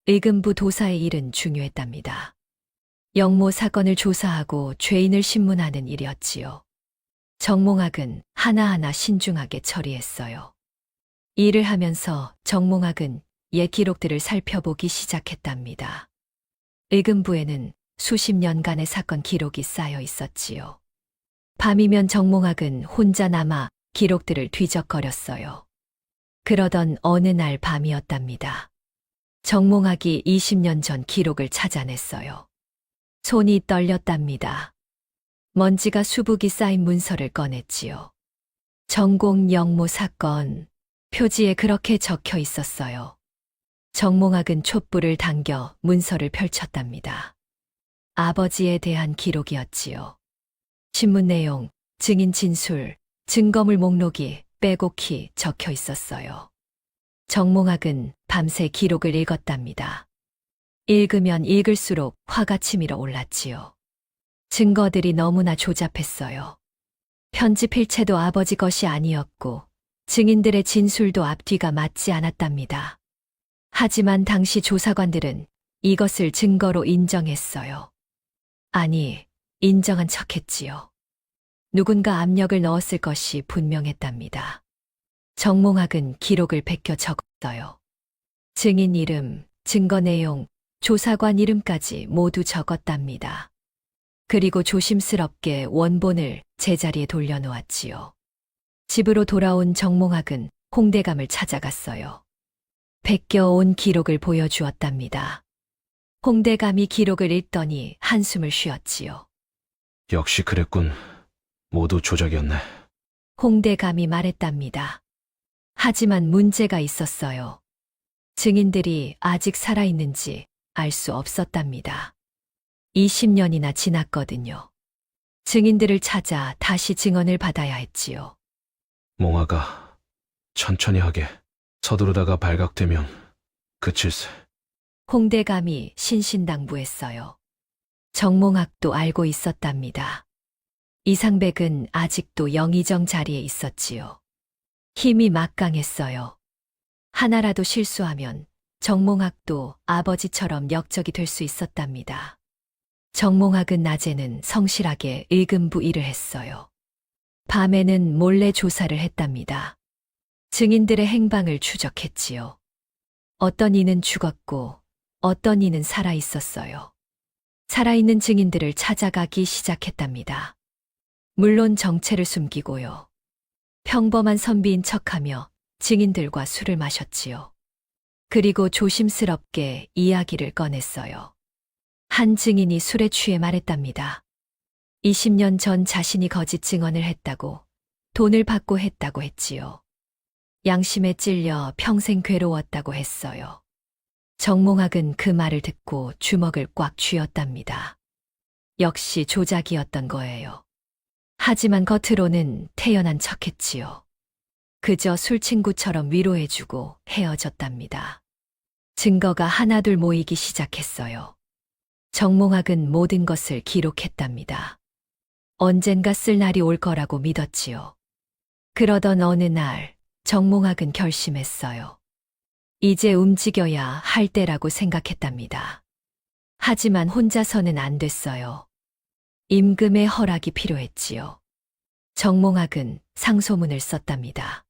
의금부 도사의 일은 중요했답니다. 영모 사건을 조사하고 죄인을 신문하는 일이었지요. 정몽학은 하나하나 신중하게 처리했어요. 일을 하면서 정몽학은 옛 기록들을 살펴보기 시작했답니다. 의금부에는 수십 년간의 사건 기록이 쌓여 있었지요. 밤이면 정몽학은 혼자 남아 기록들을 뒤적거렸어요. 그러던 어느 날 밤이었답니다. 정몽학이 20년 전 기록을 찾아냈어요. 손이 떨렸답니다. 먼지가 수북이 쌓인 문서를 꺼냈지요. 전공 영모 사건, 표지에 그렇게 적혀 있었어요. 정몽학은 촛불을 당겨 문서를 펼쳤답니다. 아버지에 대한 기록이었지요. 신문 내용, 증인 진술, 증거물 목록이 빼곡히 적혀 있었어요. 정몽학은 밤새 기록을 읽었답니다. 읽으면 읽을수록 화가 치밀어 올랐지요. 증거들이 너무나 조잡했어요. 편지 필체도 아버지 것이 아니었고 증인들의 진술도 앞뒤가 맞지 않았답니다. 하지만 당시 조사관들은 이것을 증거로 인정했어요. 아니, 인정한 척했지요. 누군가 압력을 넣었을 것이 분명했답니다. 정몽학은 기록을 베껴 적었어요. 증인 이름, 증거 내용, 조사관 이름까지 모두 적었답니다. 그리고 조심스럽게 원본을 제자리에 돌려놓았지요. 집으로 돌아온 정몽학은 홍대감을 찾아갔어요. 베껴온 기록을 보여주었답니다. 홍대감이 기록을 읽더니 한숨을 쉬었지요.
역시 그랬군. 모두 조작이었네.
홍대감이 말했답니다. 하지만 문제가 있었어요. 증인들이 아직 살아있는지 알 수 없었답니다. 20년이나 지났거든요. 증인들을 찾아 다시 증언을 받아야 했지요.
몽아가 천천히 하게. 서두르다가 발각되면 그칠세.
홍대감이 신신당부했어요. 정몽학도 알고 있었답니다. 이상백은 아직도 영의정 자리에 있었지요. 힘이 막강했어요. 하나라도 실수하면 정몽학도 아버지처럼 역적이 될 수 있었답니다. 정몽학은 낮에는 성실하게 의금부 일을 했어요. 밤에는 몰래 조사를 했답니다. 증인들의 행방을 추적했지요. 어떤 이는 죽었고 어떤 이는 살아 있었어요. 살아있는 증인들을 찾아가기 시작했답니다. 물론 정체를 숨기고요. 평범한 선비인 척하며 증인들과 술을 마셨지요. 그리고 조심스럽게 이야기를 꺼냈어요. 한 증인이 술에 취해 말했답니다. 20년 전 자신이 거짓 증언을 했다고, 돈을 받고 했다고 했지요. 양심에 찔려 평생 괴로웠다고 했어요. 정몽학은 그 말을 듣고 주먹을 꽉 쥐었답니다. 역시 조작이었던 거예요. 하지만 겉으로는 태연한 척했지요. 그저 술친구처럼 위로해주고 헤어졌답니다. 증거가 하나둘 모이기 시작했어요. 정몽학은 모든 것을 기록했답니다. 언젠가 쓸 날이 올 거라고 믿었지요. 그러던 어느 날 정몽학은 결심했어요. 이제 움직여야 할 때라고 생각했답니다. 하지만 혼자서는 안 됐어요. 임금의 허락이 필요했지요. 정몽학은 상소문을 썼답니다.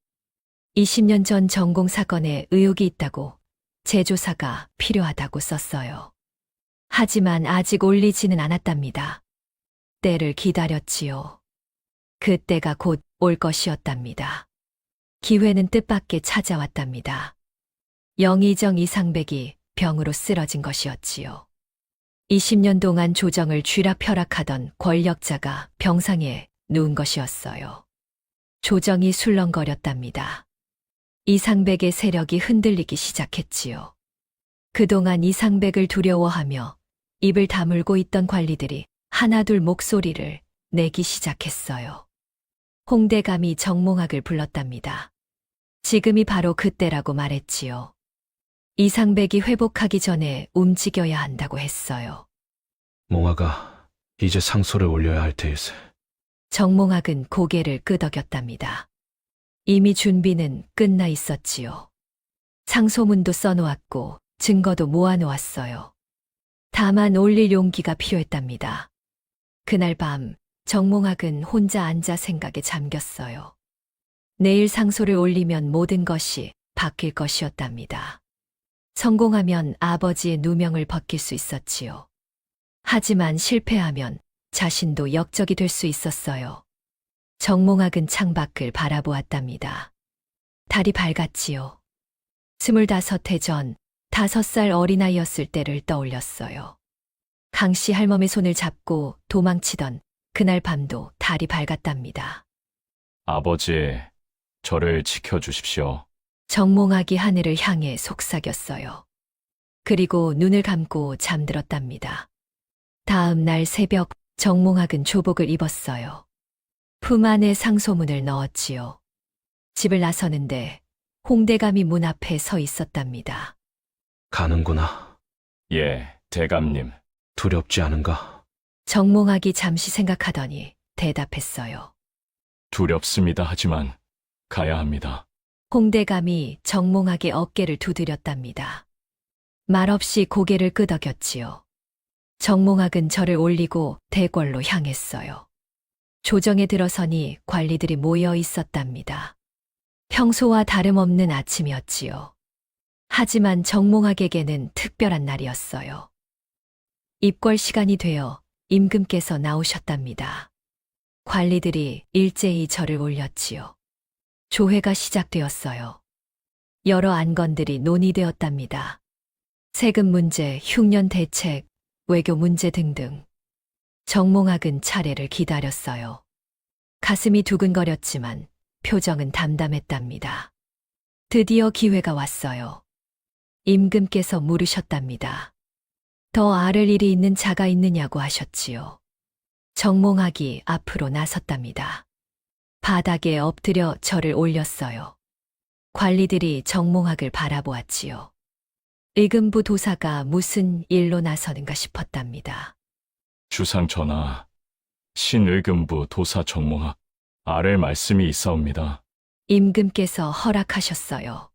20년 전 전공 사건에 의혹이 있다고, 재조사가 필요하다고 썼어요. 하지만 아직 올리지는 않았답니다. 때를 기다렸지요. 그 때가 곧 올 것이었답니다. 기회는 뜻밖의 찾아왔답니다. 영의정 이상백이 병으로 쓰러진 것이었지요. 20년 동안 조정을 쥐락펴락하던 권력자가 병상에 누운 것이었어요. 조정이 술렁거렸답니다. 이상백의 세력이 흔들리기 시작했지요. 그동안 이상백을 두려워하며 입을 다물고 있던 관리들이 하나둘 목소리를 내기 시작했어요. 홍대감이 정몽학을 불렀답니다. 지금이 바로 그때라고 말했지요. 이상백이 회복하기 전에 움직여야 한다고 했어요.
몽아가 이제 상소를 올려야 할 테일세.
정몽학은 고개를 끄덕였답니다. 이미 준비는 끝나 있었지요. 상소문도 써놓았고 증거도 모아놓았어요. 다만 올릴 용기가 필요했답니다. 그날 밤 정몽학은 혼자 앉아 생각에 잠겼어요. 내일 상소를 올리면 모든 것이 바뀔 것이었답니다. 성공하면 아버지의 누명을 벗길 수 있었지요. 하지만 실패하면 자신도 역적이 될 수 있었어요. 정몽학은 창밖을 바라보았답니다. 달이 밝았지요. 25해 전 5살 어린아이였을 때를 떠올렸어요. 강씨 할멈의 손을 잡고 도망치던 그날 밤도 달이 밝았답니다.
아버지, 저를 지켜주십시오.
정몽학이 하늘을 향해 속삭였어요. 그리고 눈을 감고 잠들었답니다. 다음 날 새벽 정몽학은 조복을 입었어요. 품 안에 상소문을 넣었지요. 집을 나서는데 홍대감이 문 앞에 서 있었답니다.
가는구나.
예, 대감님.
두렵지 않은가?
정몽학이 잠시 생각하더니 대답했어요.
두렵습니다. 하지만 가야 합니다.
홍대감이 정몽학의 어깨를 두드렸답니다. 말없이 고개를 끄덕였지요. 정몽학은 절을 올리고 대궐로 향했어요. 조정에 들어서니 관리들이 모여 있었답니다. 평소와 다름없는 아침이었지요. 하지만 정몽학에게는 특별한 날이었어요. 입궐 시간이 되어 임금께서 나오셨답니다. 관리들이 일제히 절을 올렸지요. 조회가 시작되었어요. 여러 안건들이 논의되었답니다. 세금 문제, 흉년 대책, 외교 문제 등등. 정몽학은 차례를 기다렸어요. 가슴이 두근거렸지만 표정은 담담했답니다. 드디어 기회가 왔어요. 임금께서 물으셨답니다. 더 앓을 일이 있는 자가 있느냐고 하셨지요. 정몽학이 앞으로 나섰답니다. 바닥에 엎드려 절을 올렸어요. 관리들이 정몽학을 바라보았지요. 의금부 도사가 무슨 일로 나서는가 싶었답니다.
주상 전하, 신의금부 도사 정몽학, 아랠 말씀이 있사옵니다.
임금께서 허락하셨어요.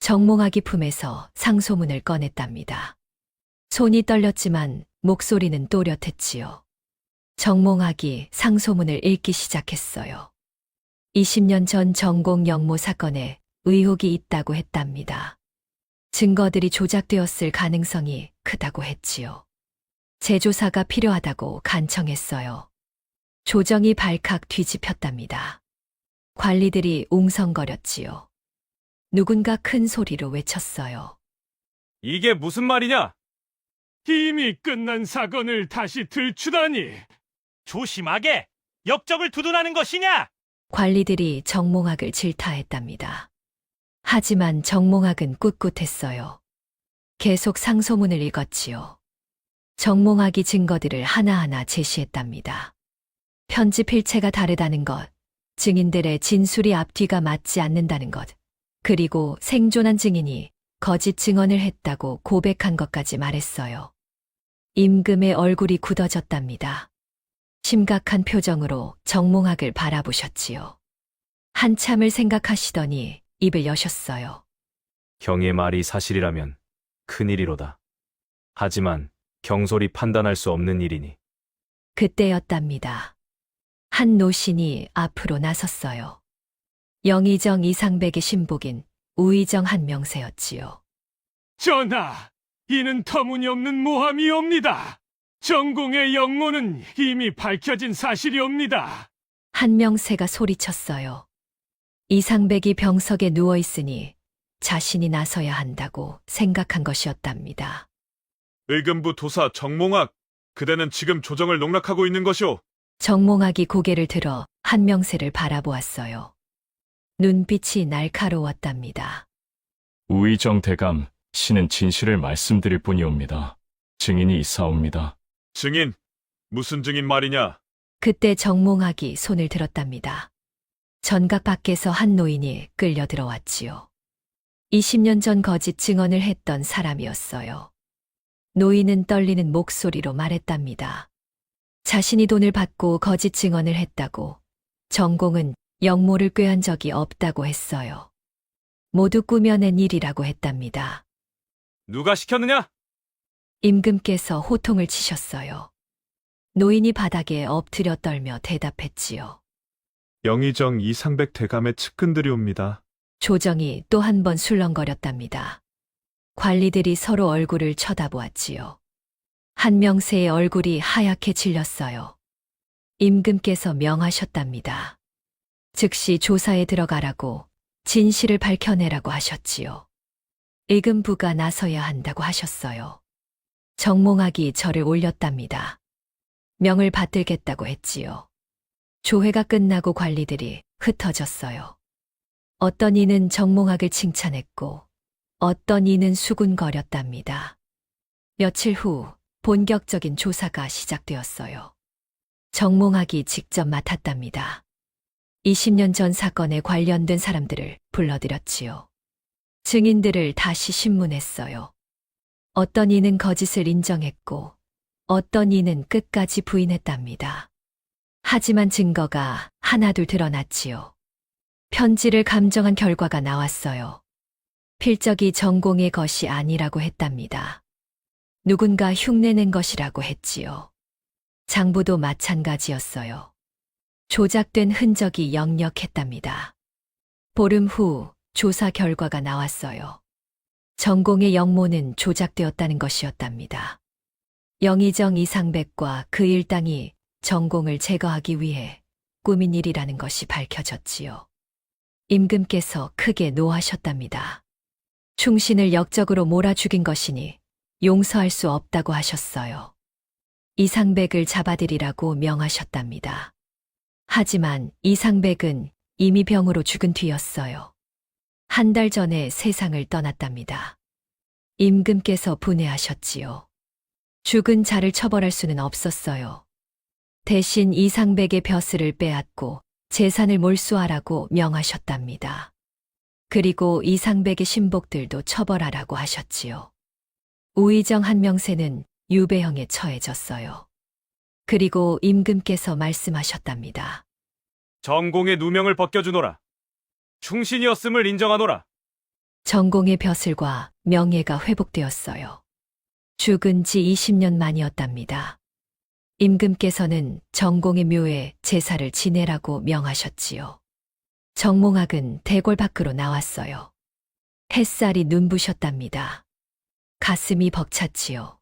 정몽학이 품에서 상소문을 꺼냈답니다. 손이 떨렸지만 목소리는 또렷했지요. 정몽학이 상소문을 읽기 시작했어요. 20년 전 전공 영모 사건에 의혹이 있다고 했답니다. 증거들이 조작되었을 가능성이 크다고 했지요. 재조사가 필요하다고 간청했어요. 조정이 발칵 뒤집혔답니다. 관리들이 웅성거렸지요. 누군가 큰 소리로 외쳤어요.
이게 무슨 말이냐?
이미 끝난 사건을 다시 들추다니.
조심하게! 역적을 두둔하는 것이냐?
관리들이 정몽학을 질타했답니다. 하지만 정몽학은 꿋꿋했어요. 계속 상소문을 읽었지요. 정몽학이 증거들을 하나하나 제시했답니다. 편집 일체가 다르다는 것, 증인들의 진술이 앞뒤가 맞지 않는다는 것, 그리고 생존한 증인이 거짓 증언을 했다고 고백한 것까지 말했어요. 임금의 얼굴이 굳어졌답니다. 심각한 표정으로 정몽학을 바라보셨지요. 한참을 생각하시더니 입을 여셨어요.
경의 말이 사실이라면 큰일이로다. 하지만 경솔히 판단할 수 없는 일이니
그때였답니다. 한 노신이 앞으로 나섰어요. 영의정 이상백의 신복인 우의정 한명세였지요.
전하, 이는 터무니없는 모함이옵니다. 전공의 영모는 이미 밝혀진 사실이옵니다.
한명세가 소리쳤어요. 이상백이 병석에 누워있으니 자신이 나서야 한다고 생각한 것이었답니다.
의금부 도사 정몽학, 그대는 지금 조정을 농락하고 있는 것이오.
정몽학이 고개를 들어 한명세를 바라보았어요. 눈빛이 날카로웠답니다.
우의정 대감, 신은 진실을 말씀드릴 뿐이옵니다. 증인이 있사옵니다.
증인, 무슨 증인 말이냐?
그때 정몽학이 손을 들었답니다. 전각 밖에서 한 노인이 끌려 들어왔지요. 20년 전 거짓 증언을 했던 사람이었어요. 노인은 떨리는 목소리로 말했답니다. 자신이 돈을 받고 거짓 증언을 했다고, 전공은 영모를 꾀한 적이 없다고 했어요. 모두 꾸며낸 일이라고 했답니다.
누가 시켰느냐?
임금께서 호통을 치셨어요. 노인이 바닥에 엎드려 떨며 대답했지요.
영의정 이상백 대감의 측근들이옵니다.
조정이 또 한 번 술렁거렸답니다. 관리들이 서로 얼굴을 쳐다보았지요. 한명세의 얼굴이 하얗게 질렸어요. 임금께서 명하셨답니다. 즉시 조사에 들어가라고, 진실을 밝혀내라고 하셨지요. 의금부가 나서야 한다고 하셨어요. 정몽학이 절을 올렸답니다. 명을 받들겠다고 했지요. 조회가 끝나고 관리들이 흩어졌어요. 어떤 이는 정몽학을 칭찬했고, 어떤 이는 수군거렸답니다. 며칠 후 본격적인 조사가 시작되었어요. 정몽학이 직접 맡았답니다. 20년 전 사건에 관련된 사람들을 불러들였지요. 증인들을 다시 신문했어요. 어떤 이는 거짓을 인정했고, 어떤 이는 끝까지 부인했답니다. 하지만 증거가 하나둘 드러났지요. 편지를 감정한 결과가 나왔어요. 필적이 전공의 것이 아니라고 했답니다. 누군가 흉내낸 것이라고 했지요. 장부도 마찬가지였어요. 조작된 흔적이 역력했답니다. 보름 후 조사 결과가 나왔어요. 전공의 영모는 조작되었다는 것이었답니다. 영의정 이상백과 그 일당이 전공을 제거하기 위해 꾸민 일이라는 것이 밝혀졌지요. 임금께서 크게 노하셨답니다. 충신을 역적으로 몰아 죽인 것이니 용서할 수 없다고 하셨어요. 이상백을 잡아들이라고 명하셨답니다. 하지만 이상백은 이미 병으로 죽은 뒤였어요. 한 달 전에 세상을 떠났답니다. 임금께서 분해하셨지요. 죽은 자를 처벌할 수는 없었어요. 대신 이상백의 벼슬을 빼앗고 재산을 몰수하라고 명하셨답니다. 그리고 이상백의 신복들도 처벌하라고 하셨지요. 우의정 한명세는 유배형에 처해졌어요. 그리고 임금께서 말씀하셨답니다.
전공의 누명을 벗겨주노라. 충신이었음을 인정하노라.
전공의 벼슬과 명예가 회복되었어요. 죽은 지 20년 만이었답니다. 임금께서는 전공의 묘에 제사를 지내라고 명하셨지요. 정몽학은 대궐 밖으로 나왔어요. 햇살이 눈부셨답니다. 가슴이 벅찼지요.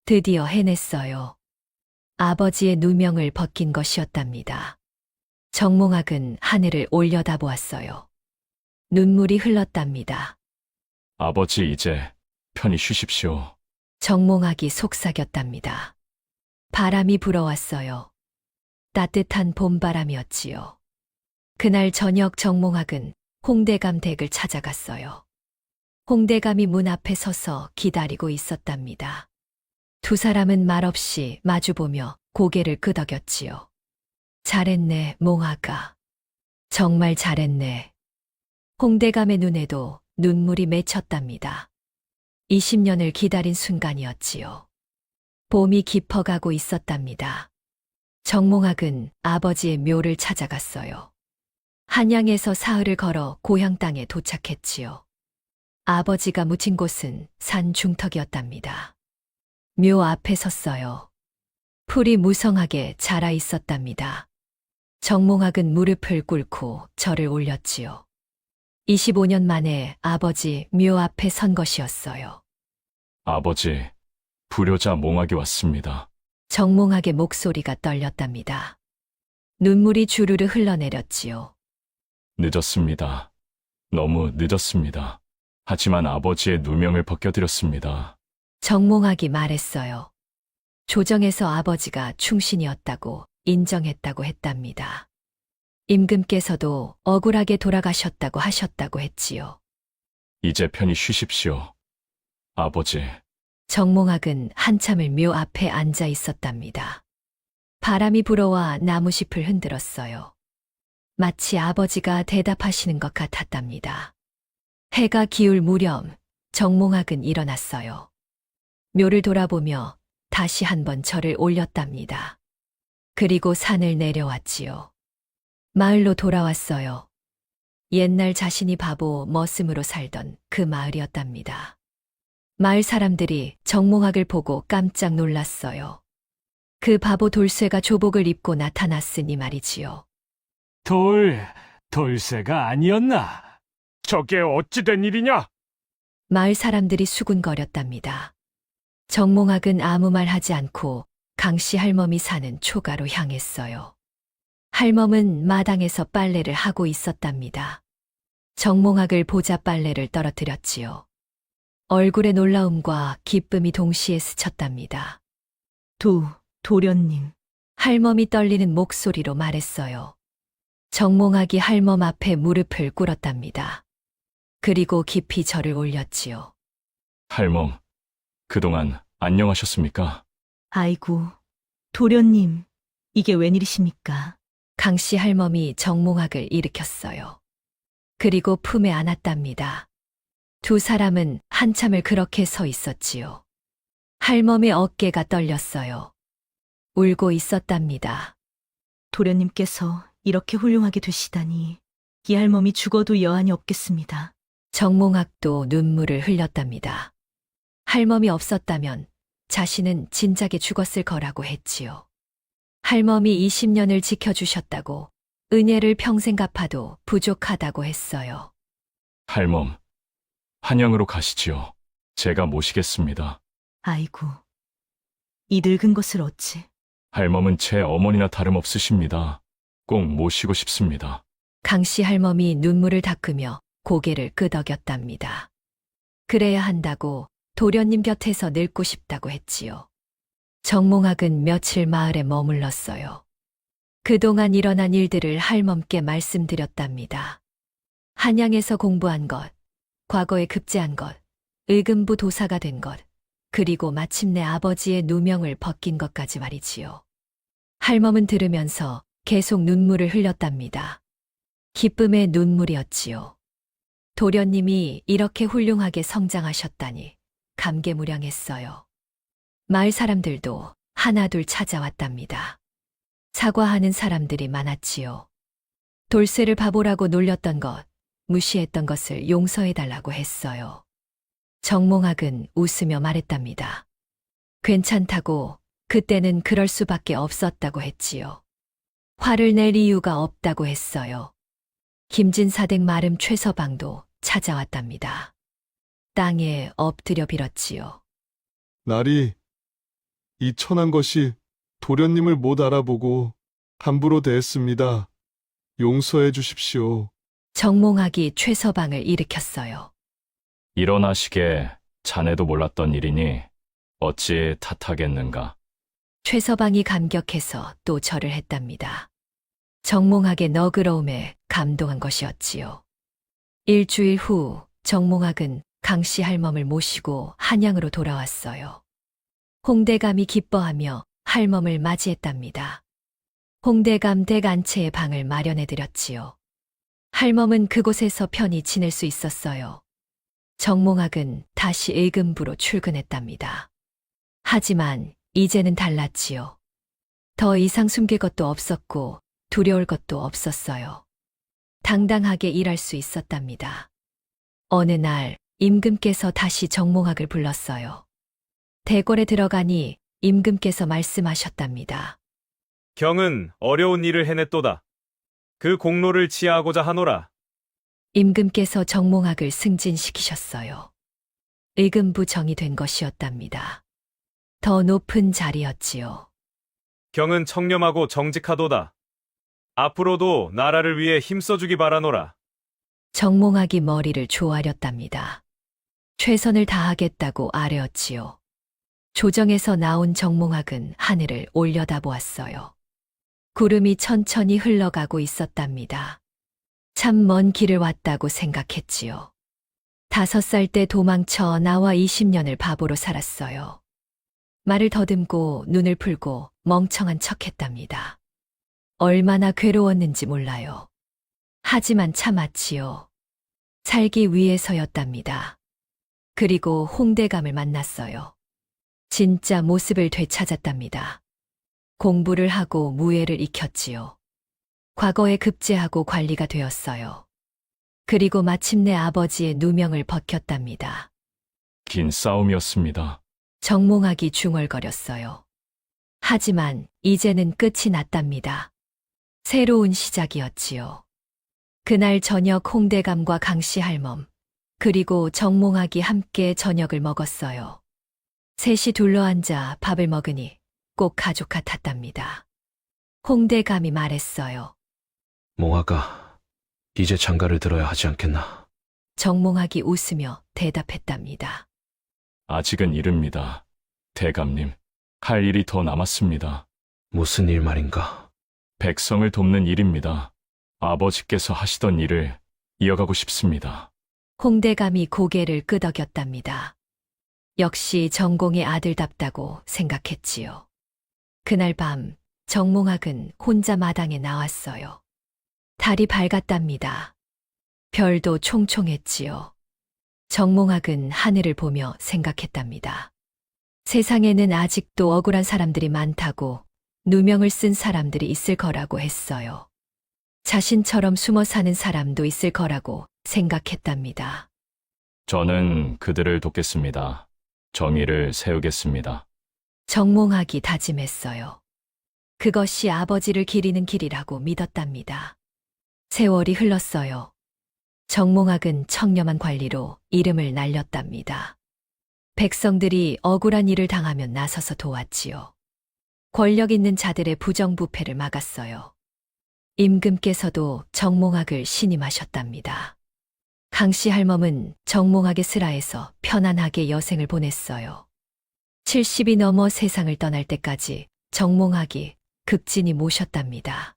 드디어 해냈어요. 아버지의 누명을 벗긴 것이었답니다. 정몽학은 하늘을 올려다보았어요. 눈물이 흘렀답니다.
아버지 이제 편히 쉬십시오.
정몽학이 속삭였답니다. 바람이 불어왔어요. 따뜻한 봄바람이었지요. 그날 저녁 정몽학은 홍대감 댁을 찾아갔어요. 홍대감이 문 앞에 서서 기다리고 있었답니다. 두 사람은 말없이 마주보며 고개를 끄덕였지요. 잘했네, 몽아가. 정말 잘했네. 홍대감의 눈에도 눈물이 맺혔답니다. 20년을 기다린 순간이었지요. 봄이 깊어가고 있었답니다. 정몽학은 아버지의 묘를 찾아갔어요. 한양에서 사흘을 걸어 고향 땅에 도착했지요. 아버지가 묻힌 곳은 산 중턱이었답니다. 묘 앞에 섰어요. 풀이 무성하게 자라 있었답니다. 정몽학은 무릎을 꿇고 절을 올렸지요. 25년 만에 아버지 묘 앞에 선 것이었어요.
아버지, 불효자 몽학이 왔습니다.
정몽학의 목소리가 떨렸답니다. 눈물이 주르르 흘러내렸지요.
늦었습니다. 너무 늦었습니다. 하지만 아버지의 누명을 벗겨드렸습니다.
정몽학이 말했어요. 조정에서 아버지가 충신이었다고 인정했다고 했답니다. 임금께서도 억울하게 돌아가셨다고 하셨다고 했지요.
이제 편히 쉬십시오. 아버지,
정몽학은 한참을 묘 앞에 앉아 있었답니다. 바람이 불어와 나무잎을 흔들었어요. 마치 아버지가 대답하시는 것 같았답니다. 해가 기울 무렵 정몽학은 일어났어요. 묘를 돌아보며 다시 한번 절을 올렸답니다. 그리고 산을 내려왔지요. 마을로 돌아왔어요. 옛날 자신이 바보 머슴으로 살던 그 마을이었답니다. 마을 사람들이 정몽학을 보고 깜짝 놀랐어요. 그 바보 돌쇠가 조복을 입고 나타났으니 말이지요.
돌쇠가 아니었나? 저게 어찌된 일이냐?
마을 사람들이 수군거렸답니다. 정몽학은 아무 말 하지 않고 강씨 할멈이 사는 초가로 향했어요. 할멈은 마당에서 빨래를 하고 있었답니다. 정몽학을 보자 빨래를 떨어뜨렸지요. 얼굴에 놀라움과 기쁨이 동시에 스쳤답니다.
도련님.
할멈이 떨리는 목소리로 말했어요. 정몽학이 할멈 앞에 무릎을 꿇었답니다. 그리고 깊이 절을 올렸지요.
할멈, 그동안 안녕하셨습니까?
아이고, 도련님. 이게 웬일이십니까?
강씨 할멈이 정몽학을 일으켰어요. 그리고 품에 안았답니다. 두 사람은 한참을 그렇게 서 있었지요. 할멈의 어깨가 떨렸어요. 울고 있었답니다.
도련님께서 이렇게 훌륭하게 되시다니 이 할멈이 죽어도 여한이 없겠습니다.
정몽학도 눈물을 흘렸답니다. 할멈이 없었다면 자신은 진작에 죽었을 거라고 했지요. 할멈이 20년을 지켜주셨다고 은혜를 평생 갚아도 부족하다고 했어요.
할멈, 한양으로 가시지요. 제가 모시겠습니다.
아이고, 이 늙은 것을 어찌.
할멈은 제 어머니나 다름없으십니다. 꼭 모시고 싶습니다.
강씨 할멈이 눈물을 닦으며 고개를 끄덕였답니다. 그래야 한다고 도련님 곁에서 늙고 싶다고 했지요. 정몽학은 며칠 마을에 머물렀어요. 그동안 일어난 일들을 할멈께 말씀드렸답니다. 한양에서 공부한 것, 과거에 급제한 것, 의금부 도사가 된 것, 그리고 마침내 아버지의 누명을 벗긴 것까지 말이지요. 할멈은 들으면서 계속 눈물을 흘렸답니다. 기쁨의 눈물이었지요. 도련님이 이렇게 훌륭하게 성장하셨다니 감개무량했어요. 마을 사람들도 하나둘 찾아왔답니다. 사과하는 사람들이 많았지요. 돌쇠를 바보라고 놀렸던 것, 무시했던 것을 용서해달라고 했어요. 정몽학은 웃으며 말했답니다. 괜찮다고, 그때는 그럴 수밖에 없었다고 했지요. 화를 낼 이유가 없다고 했어요. 김진사댁 마름 최서방도 찾아왔답니다. 땅에 엎드려 빌었지요.
날이
이 천한 것이 도련님을 못 알아보고 함부로 대했습니다. 용서해 주십시오.
정몽학이 최서방을 일으켰어요.
일어나시게 자네도 몰랐던 일이니 어찌 탓하겠는가.
최서방이 감격해서 또 절을 했답니다. 정몽학의 너그러움에 감동한 것이었지요. 일주일 후 정몽학은 강씨 할멈을 모시고 한양으로 돌아왔어요. 홍대감이 기뻐하며 할멈을 맞이했답니다. 홍대감 댁안채의 방을 마련해드렸지요. 할멈은 그곳에서 편히 지낼 수 있었어요. 정몽학은 다시 의금부로 출근했답니다. 하지만 이제는 달랐지요. 더 이상 숨길 것도 없었고 두려울 것도 없었어요. 당당하게 일할 수 있었답니다. 어느 날 임금께서 다시 정몽학을 불렀어요. 대궐에 들어가니 임금께서 말씀하셨답니다.
경은 어려운 일을 해냈도다. 그 공로를 지하하고자 하노라.
임금께서 정몽학을 승진시키셨어요. 의금부 정이 된 것이었답니다. 더 높은 자리였지요.
경은 청렴하고 정직하도다. 앞으로도 나라를 위해 힘써주기 바라노라.
정몽학이 머리를 조아렸답니다. 최선을 다하겠다고 아뢰었지요. 조정에서 나온 정몽학은 하늘을 올려다보았어요. 구름이 천천히 흘러가고 있었답니다. 참 먼 길을 왔다고 생각했지요. 5살 때 도망쳐 나와 20년을 바보로 살았어요. 말을 더듬고 눈을 풀고 멍청한 척했답니다. 얼마나 괴로웠는지 몰라요. 하지만 참았지요. 살기 위해서였답니다. 그리고 홍대감을 만났어요. 진짜 모습을 되찾았답니다. 공부를 하고 무예를 익혔지요. 과거에 급제하고 관리가 되었어요. 그리고 마침내 아버지의 누명을 벗겼답니다.
긴 싸움이었습니다.
정몽학이 중얼거렸어요. 하지만 이제는 끝이 났답니다. 새로운 시작이었지요. 그날 저녁 홍대감과 강씨 할멈, 그리고 정몽학이 함께 저녁을 먹었어요. 셋이 둘러앉아 밥을 먹으니 꼭 가족 같았답니다. 홍대감이 말했어요.
몽학아, 이제 장가를 들어야 하지 않겠나?
정몽학이 웃으며 대답했답니다.
아직은 이릅니다. 대감님, 할 일이 더 남았습니다.
무슨 일 말인가?
백성을 돕는 일입니다. 아버지께서 하시던 일을 이어가고 싶습니다.
홍대감이 고개를 끄덕였답니다. 역시 정공의 아들답다고 생각했지요. 그날 밤 정몽학은 혼자 마당에 나왔어요. 달이 밝았답니다. 별도 총총했지요. 정몽학은 하늘을 보며 생각했답니다. 세상에는 아직도 억울한 사람들이 많다고, 누명을 쓴 사람들이 있을 거라고 했어요. 자신처럼 숨어 사는 사람도 있을 거라고 생각했답니다.
저는 그들을 돕겠습니다. 정의를 세우겠습니다.
정몽학이 다짐했어요. 그것이 아버지를 기리는 길이라고 믿었답니다. 세월이 흘렀어요. 정몽학은 청렴한 관리로 이름을 날렸답니다. 백성들이 억울한 일을 당하면 나서서 도왔지요. 권력 있는 자들의 부정부패를 막았어요. 임금께서도 정몽학을 신임하셨답니다. 강씨 할멈은 정몽학의 슬하에서 편안하게 여생을 보냈어요. 70이 넘어 세상을 떠날 때까지 정몽학이 극진히 모셨답니다.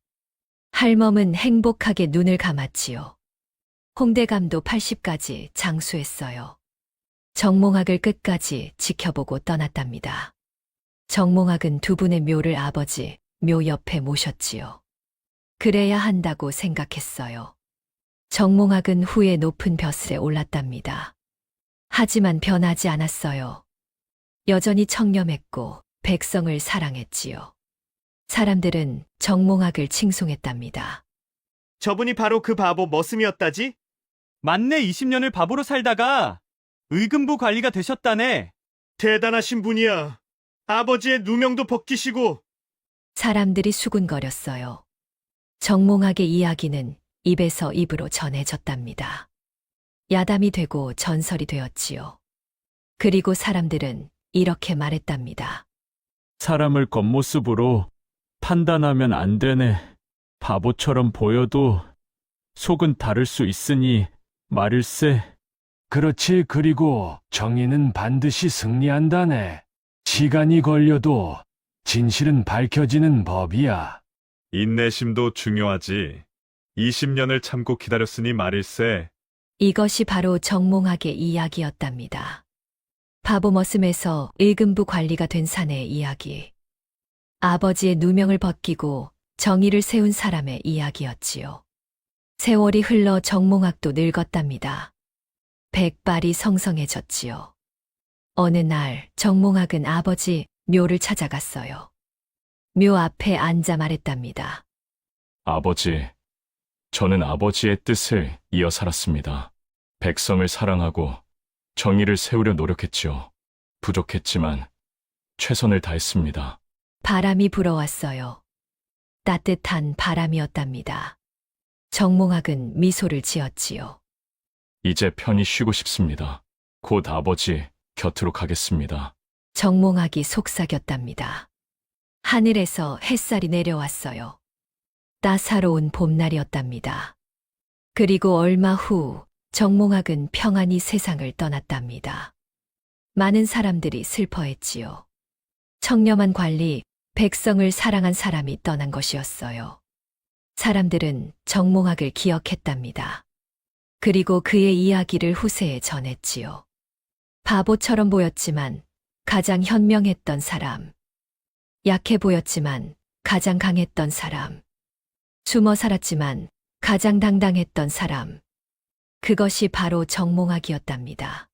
할멈은 행복하게 눈을 감았지요. 홍대감도 80까지 장수했어요. 정몽학을 끝까지 지켜보고 떠났답니다. 정몽학은 두 분의 묘를 아버지 묘 옆에 모셨지요. 그래야 한다고 생각했어요. 정몽학은 후에 높은 벼슬에 올랐답니다. 하지만 변하지 않았어요. 여전히 청렴했고 백성을 사랑했지요. 사람들은 정몽학을 칭송했답니다.
저분이 바로 그 바보 머슴이었다지? 만내 20년을 바보로 살다가 의금부 관리가 되셨다네. 대단하신 분이야. 아버지의 누명도 벗기시고.
사람들이 수군거렸어요. 정몽학의 이야기는 입에서 입으로 전해졌답니다. 야담이 되고 전설이 되었지요. 그리고 사람들은 이렇게 말했답니다.
사람을 겉모습으로 판단하면 안 되네. 바보처럼 보여도 속은 다를 수 있으니 말일세. 그렇지. 그리고 정의는 반드시 승리한다네. 시간이 걸려도 진실은 밝혀지는 법이야.
인내심도 중요하지. 20년을 참고 기다렸으니 말일세.
이것이 바로 정몽학의 이야기였답니다. 바보머슴에서 일금부 관리가 된 사내의 이야기. 아버지의 누명을 벗기고 정의를 세운 사람의 이야기였지요. 세월이 흘러 정몽학도 늙었답니다. 백발이 성성해졌지요. 어느 날 정몽학은 아버지 묘를 찾아갔어요. 묘 앞에 앉아 말했답니다.
아버지, 저는 아버지의 뜻을 이어 살았습니다. 백성을 사랑하고 정의를 세우려 노력했지요. 부족했지만 최선을 다했습니다.
바람이 불어왔어요. 따뜻한 바람이었답니다. 정몽학은 미소를 지었지요.
이제 편히 쉬고 싶습니다. 곧 아버지 곁으로 가겠습니다.
정몽학이 속삭였답니다. 하늘에서 햇살이 내려왔어요. 따사로운 봄날이었답니다. 그리고 얼마 후 정몽학은 평안히 세상을 떠났답니다. 많은 사람들이 슬퍼했지요. 청렴한 관리, 백성을 사랑한 사람이 떠난 것이었어요. 사람들은 정몽학을 기억했답니다. 그리고 그의 이야기를 후세에 전했지요. 바보처럼 보였지만 가장 현명했던 사람. 약해 보였지만 가장 강했던 사람. 숨어 살았지만 가장 당당했던 사람. 그것이 바로 정몽학이었답니다.